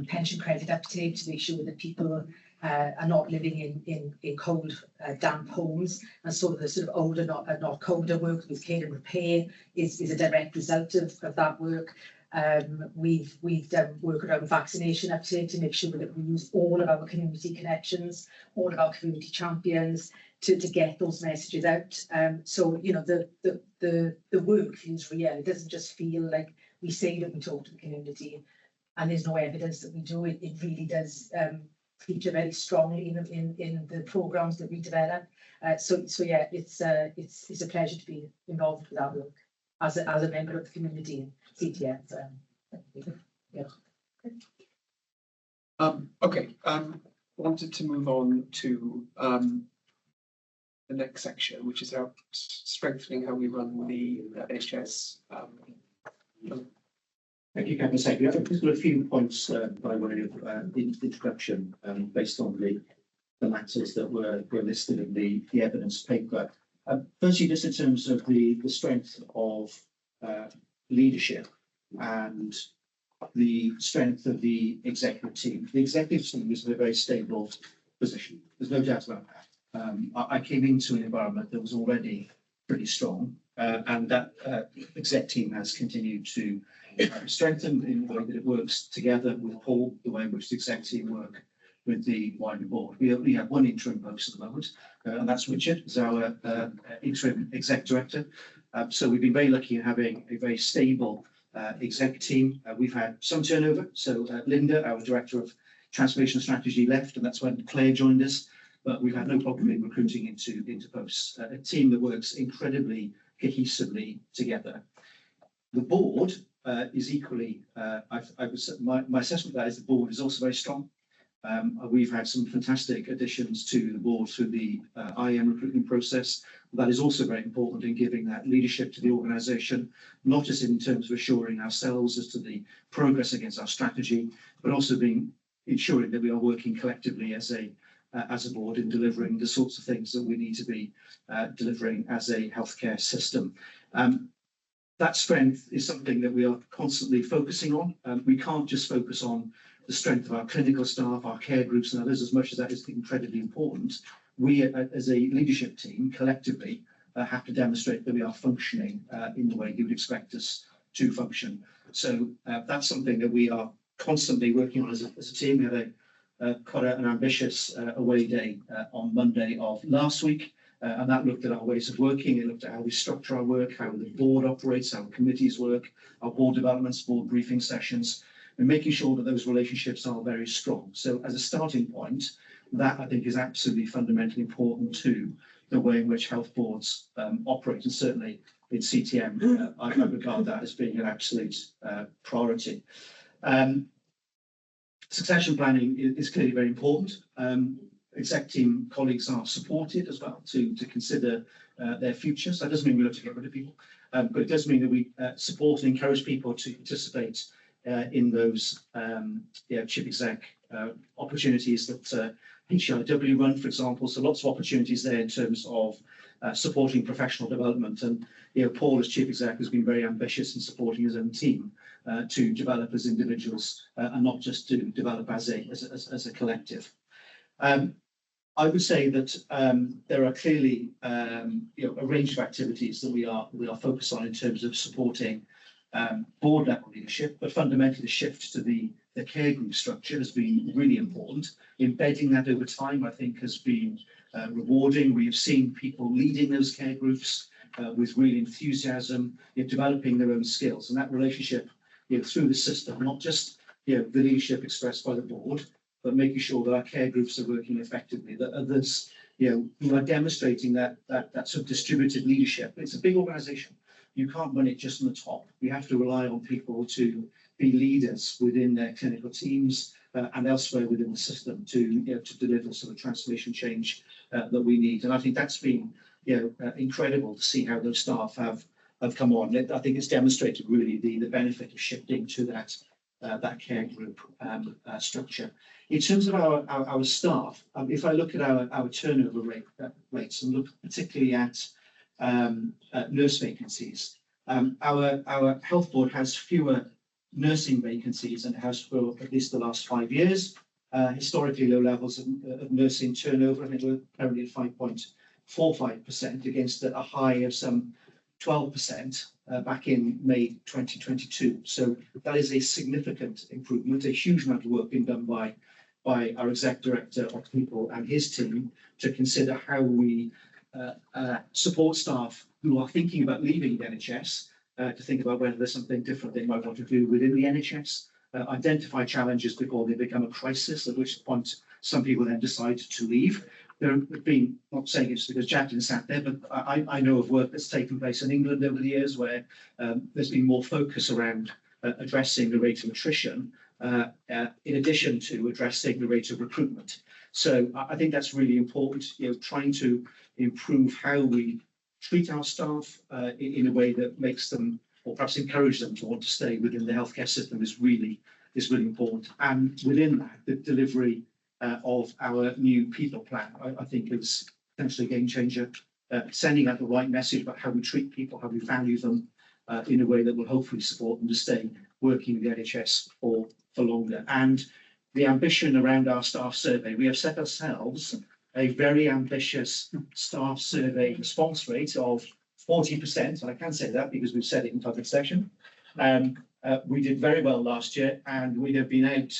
Speaker 17: pension credit uptake to make sure that people are not living in cold, damp homes, and the sort of older, not colder work with care and repair is a direct result of that work. We've done work around vaccination uptake to make sure that we use all of our community connections, all of our community champions to get those messages out. So the work feels real. It doesn't just feel like we say that we talk to the community and there's no evidence that we do. It really does feature very strongly in the programmes that we develop. So yeah, it's a pleasure to be involved with that work. as a member of the community in CTF. Yeah.
Speaker 2: Okay, wanted to move on to the next section, which is about strengthening how we run the NHS.
Speaker 3: Thank you, Captain Secretary. I've just got a few points by way of introduction based on the matters that were listed in the evidence paper. Firstly, just in terms of the strength of leadership and the strength of the executive team. The executive team is in a very stable position. There's no doubt about that. I came into an environment that was already pretty strong, and that exec team has continued to strengthen in the way that it works together with Paul, the way in which the exec team work with the wider board. We only have one interim post at the moment, and that's Richard, as our interim exec director. So we've been very lucky in having a very stable exec team. We've had some turnover. So Linda, our director of transformation strategy, left, and that's when Claire joined us. But we've had no problem in recruiting into posts. A team that works incredibly cohesively together. The board is equally. My assessment of that is the board is also very strong. We've had some fantastic additions to the board through the IM recruitment process. That is also very important in giving that leadership to the organisation, not just in terms of assuring ourselves as to the progress against our strategy, but also ensuring that we are working collectively as a board in delivering the sorts of things that we need to be delivering as a healthcare system. That strength is something that we are constantly focusing on. We can't just focus on the strength of our clinical staff, our care groups and others, as much as that is incredibly important. We, as a leadership team, collectively have to demonstrate that we are functioning in the way you would expect us to function. So that's something that we are constantly working on as a team. We had quite an ambitious away day on Monday of last week, and that looked at our ways of working. It looked at how we structure our work, how the board operates, how committees work, our board developments, board briefing sessions, and making sure that those relationships are very strong. So as a starting point, that I think is absolutely fundamentally important to the way in which health boards operate, and certainly in CTM, I regard that as being an absolute priority. Succession planning is clearly very important. Exec team colleagues are supported as well to consider their future. So that doesn't mean we look to get rid of people, but it does mean that we support and encourage people to participate in those chief exec opportunities that HIW run, for example. So lots of opportunities there in terms of supporting professional development. And Paul, as chief exec, has been very ambitious in supporting his own team to develop as individuals and not just to develop as a collective. I would say that there are clearly a range of activities that we are focused on in terms of supporting board level leadership, but fundamentally the shift to the care group structure has been really important. Embedding that over time, I think, has been rewarding. We have seen people leading those care groups with real enthusiasm, developing their own skills, and that relationship through the system, not just the leadership expressed by the board, but making sure that our care groups are working effectively, that others who are demonstrating that sort of distributed leadership. It's a big organisation. You can't run it just from the top. We have to rely on people to be leaders within their clinical teams and elsewhere within the system to deliver sort of transformation change that we need. And I think that's been incredible to see how those staff have come on. I think it's demonstrated really the benefit of shifting to that care group structure. In terms of our staff, if I look at our turnover rates and look particularly at nurse vacancies, our health board has fewer nursing vacancies than it has for at least the last 5 years. Historically low levels of nursing turnover. I think we're currently at 5.45% against a high of some 12% back in May 2022. So that is a significant improvement, a huge amount of work being done by our exec director of people and his team to consider how we support staff who are thinking about leaving the NHS to think about whether there's something different they might want to do within the NHS, identify challenges before they become a crisis, at which point some people then decide to leave. there have been, not saying it's because Jacqueline sat there, but I know of work that's taken place in England over the years where there's been more focus around addressing the rate of attrition in addition to addressing the rate of recruitment. So I think that's really important, trying to improve how we treat our staff in a way that makes them, or perhaps encourage them to want to stay within the healthcare system is really important. And within that, the delivery of our new people plan, I think is potentially a game changer, sending out the right message about how we treat people, how we value them in a way that will hopefully support them to stay working with the NHS for longer. And the ambition around our staff survey, we have set ourselves a very ambitious staff survey response rate of 40%, and I can say that because we've said it in public session. We did very well last year, and we have been out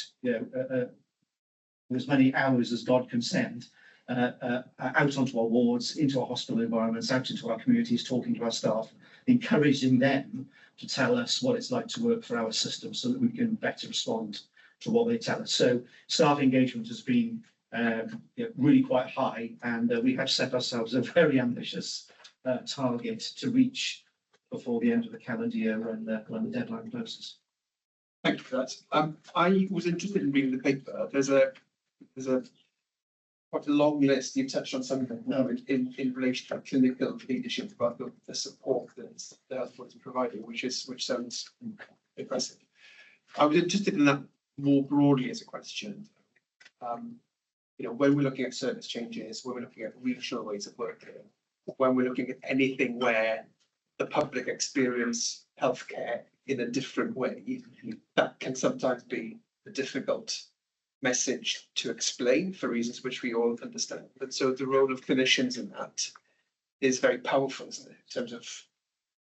Speaker 3: as many hours as God can send, out onto our wards, into our hospital environments, out into our communities, talking to our staff, encouraging them to tell us what it's like to work for our system so that we can better respond to what they tell us. So staff engagement has been really quite high, and we have set ourselves a very ambitious target to reach before the end of the calendar year when the deadline closes.
Speaker 2: Thank you for that. I was interested in reading the paper. There's a quite a long list. You touched on some of them now in relation to clinical leadership about the support that the health board is providing, which sounds impressive. I was interested in that more broadly as a question. When we're looking at service changes, when we're looking at regional ways of working, when we're looking at anything where the public experience healthcare in a different way, that can sometimes be a difficult message to explain for reasons which we all understand. And so the role of clinicians in that is very powerful, isn't it, in terms of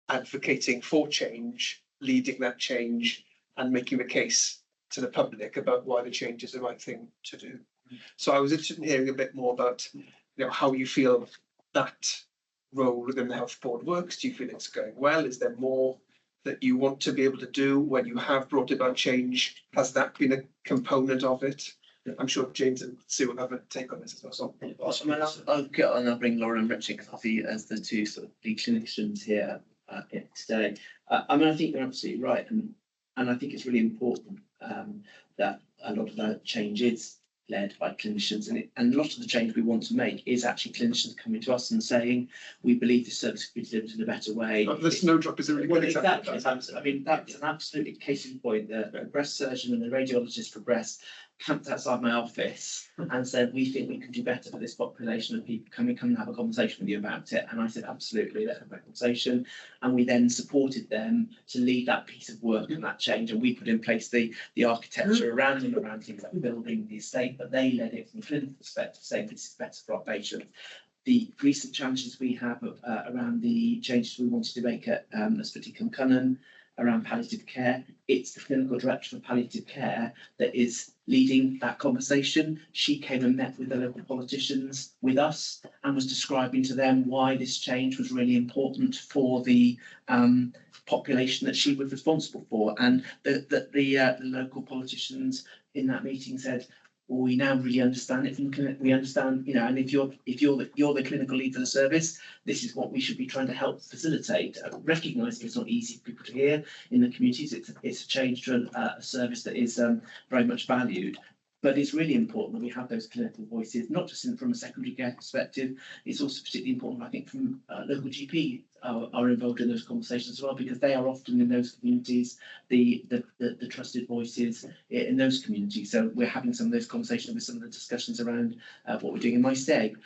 Speaker 2: advocating for change, leading that change, and making the case to the public about why the change is the right thing to do. So I was interested in hearing a bit more about how you feel that role within the health board works. Do you feel it's going well? Is there more that you want to be able to do when you have brought about change? Has that been a component of it? I'm sure James and Sue will have a take on this as well.
Speaker 13: I'll bring Laura and Richard Coffey as the two sort of lead clinicians here today. I think you're absolutely right, and I think it's really important that a lot of that change is led by clinicians, and a lot of the change we want to make is actually clinicians coming to us and saying, we believe this service could be delivered in a better way.
Speaker 2: The snowdrop is a really good example.
Speaker 13: Exactly. That's an absolutely case in point. The breast surgeon and the radiologist for breast camped outside my office and said, we think we can do better for this population of people. Can we come and have a conversation with you about it? And I said, absolutely, let's have a conversation. And we then supported them to lead that piece of work and that change. And we put in place the architecture around things like building the estate, but they led it from a clinical perspective, saying this is better for our patients. The recent challenges we have around the changes we wanted to make at Ysbyty Cwm Cynnon around palliative care, it's the clinical director of palliative care that is leading that conversation. She came and met with the local politicians with us and was describing to them why this change was really important for the population that she was responsible for, and the local politicians in that meeting said, well, we now really understand it. We understand, and if you're the clinical lead for the service, this is what we should be trying to help facilitate. Recognising it's not easy for people to hear in the communities. It's a change to a service that is very much valued. But it's really important that we have those clinical voices, not just from a secondary care perspective. It's also particularly important, I think, from local GP are involved in those conversations as well, because they are often in those communities, the trusted voices in those communities. So we're having some of those conversations with some of the discussions around what we're doing in Maesteg.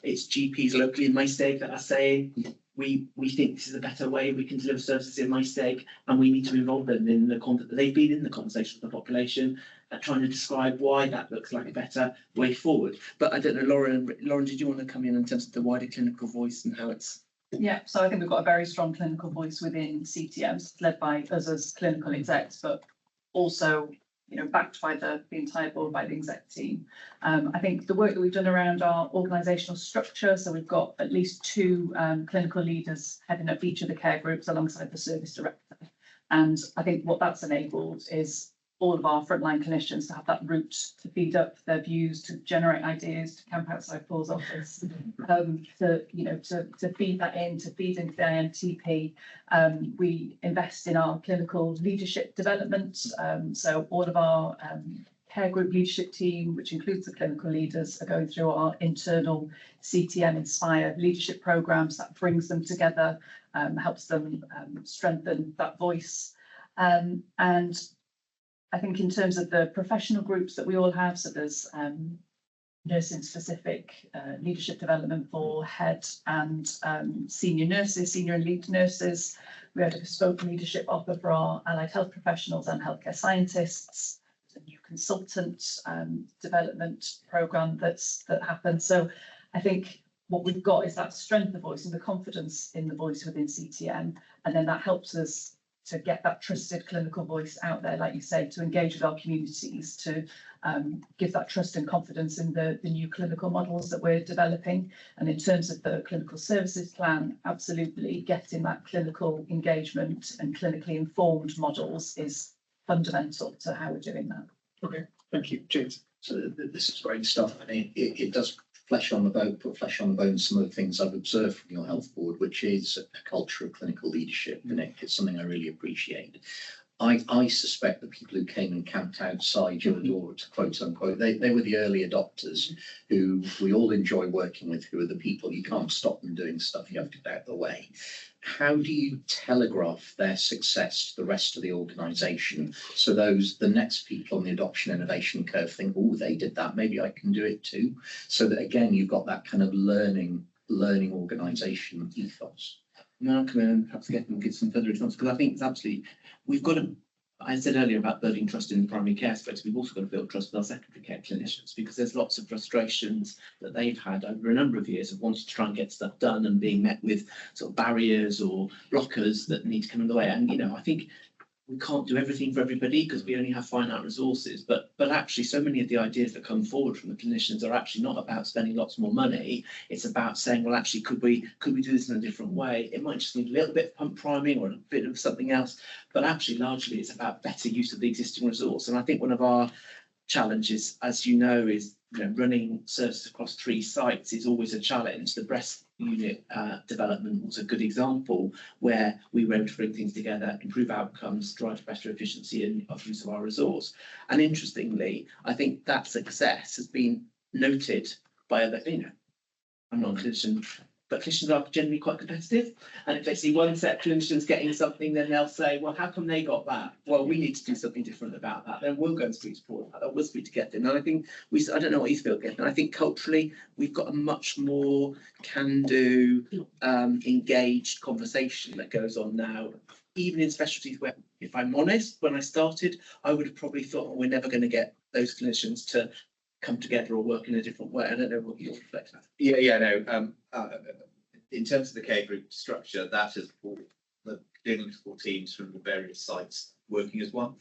Speaker 13: It's GPs locally in Maesteg that are saying, we think this is a better way we can deliver services in Maesteg, and we need to involve them in the content that they've been in the conversation with the population, trying to describe why that looks like a better way forward. But I don't know, Lauren, did you want to come in terms of the wider clinical voice and how it's?
Speaker 15: Yeah, so I think we've got a very strong clinical voice within CTMs, led by us as clinical execs, but also, backed by the entire board, by the exec team. I think the work that we've done around our organisational structure, so we've got at least 2 clinical leaders heading up each of the care groups alongside the service director. And I think what that's enabled is all of our frontline clinicians to have that route to feed up their views, to generate ideas, to camp outside Paul's office, to feed that in, to feed into the IMTP. We invest in our clinical leadership development. So all of our care group leadership team, which includes the clinical leaders, are going through our internal CTM Inspire leadership programs that brings them together, helps them strengthen that voice. And I think in terms of the professional groups that we all have, so there's nursing specific leadership development for head and senior nurses, senior and lead nurses. We had a bespoke leadership offer for our allied health professionals and healthcare scientists. There's a new consultant development program that happened. So I think what we've got is that strength of voice and the confidence in the voice within CTM, and then that helps us to get that trusted clinical voice out there, like you say, to engage with our communities, to give that trust and confidence in the new clinical models that we're developing. And in terms of the clinical services plan, absolutely getting that clinical engagement and clinically informed models is fundamental to how we're doing that.
Speaker 2: Okay, thank you, James.
Speaker 12: So this is great stuff, and it does put flesh on the bone some of the things I've observed from your health board, which is a culture of clinical leadership, and it's something I really appreciate. I suspect the people who came and camped outside your door, to quote unquote, they were the early adopters who we all enjoy working with, who are the people you can't stop them doing stuff, you have to get out of the way. How do you telegraph their success to the rest of the organisation so the next people on the adoption innovation curve think, oh, they did that, maybe I can do it too? So that again, you've got that kind of learning organisation ethos.
Speaker 6: Now I'll come in and perhaps give some further response, because I think it's absolutely, we've got to, I said earlier about building trust in the primary care space, we've also got to build trust with our secondary care clinicians, because there's lots of frustrations that they've had over a number of years of wanting to try and get stuff done and being met with sort of barriers or blockers that need to come in the way. And, I think we can't do everything for everybody because we only have finite resources, but actually so many of the ideas that come forward from the clinicians are actually not about spending lots more money. It's about saying, well, actually, could we do this in a different way? It might just need a little bit of pump priming or a bit of something else, but actually largely it's about better use of the existing resource. And I think one of our challenges, as you know, is running services across 3 sites is always a challenge. The breast unit development was a good example where we were able to bring things together, improve outcomes, drive better efficiency and of use of our resource. And interestingly, I think that success has been noted by other, I'm not a clinician, but clinicians are generally quite competitive. And if they see one set of clinicians getting something, then they'll say, well, how come they got that? Well, we need to do something different about that. Then we'll go and speak to Paul about that. We'll speak to Gethin. And I think I don't know what you feel, Gethin. I think culturally, we've got a much more can-do, engaged conversation that goes on now, even in specialties where, if I'm honest, when I started, I would have probably thought, we're never going to get those clinicians to come together or work in a different way. I don't know what your reflection is.
Speaker 11: In terms of the care group structure, that has brought the clinical teams from the various sites working as one.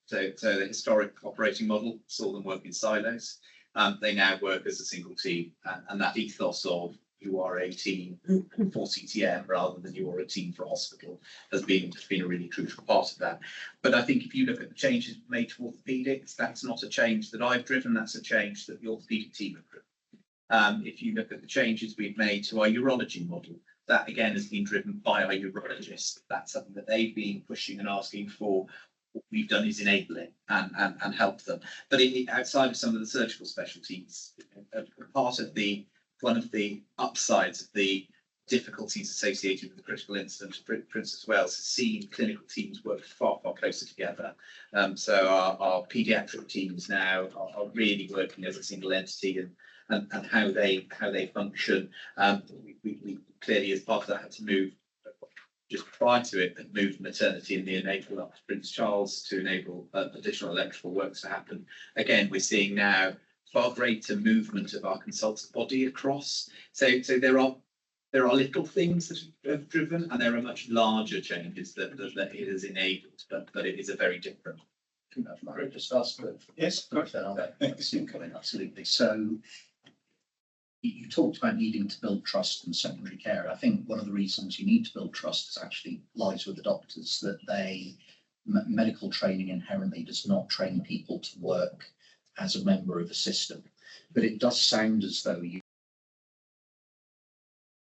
Speaker 11: So the historic operating model saw them work in silos. They now work as a single team, and that ethos of you are a team for CTM rather than you are a team for hospital has been a really crucial part of that. But I think if you look at the changes made to orthopaedics, that's not a change that I've driven, that's a change that the orthopaedic team have driven. If you look at the changes we've made to our urology model, that again has been driven by our urologists. That's something that they've been pushing and asking for. What we've done is enable it and help them. But outside of some of the surgical specialties, one of the upsides of the difficulties associated with the critical incident of Princess Wales has seen clinical teams work far closer together. So our paediatric teams now are really working as a single entity, and how they function. We clearly, as part of that, had to move just prior to it, had moved maternity and neonatal up to Prince Charles to enable additional electrical works to happen. Again, we're seeing now far greater movement of our consultant body across. So there are little things that have driven, and there are much larger changes that it has enabled, but it is a very different.
Speaker 12: Just ask for
Speaker 2: yes,
Speaker 12: absolutely. So you talked about needing to build trust in secondary care. I think one of the reasons you need to build trust is actually lies with the doctors, that they medical training inherently does not train people to work as a member of a system. But it does sound as though you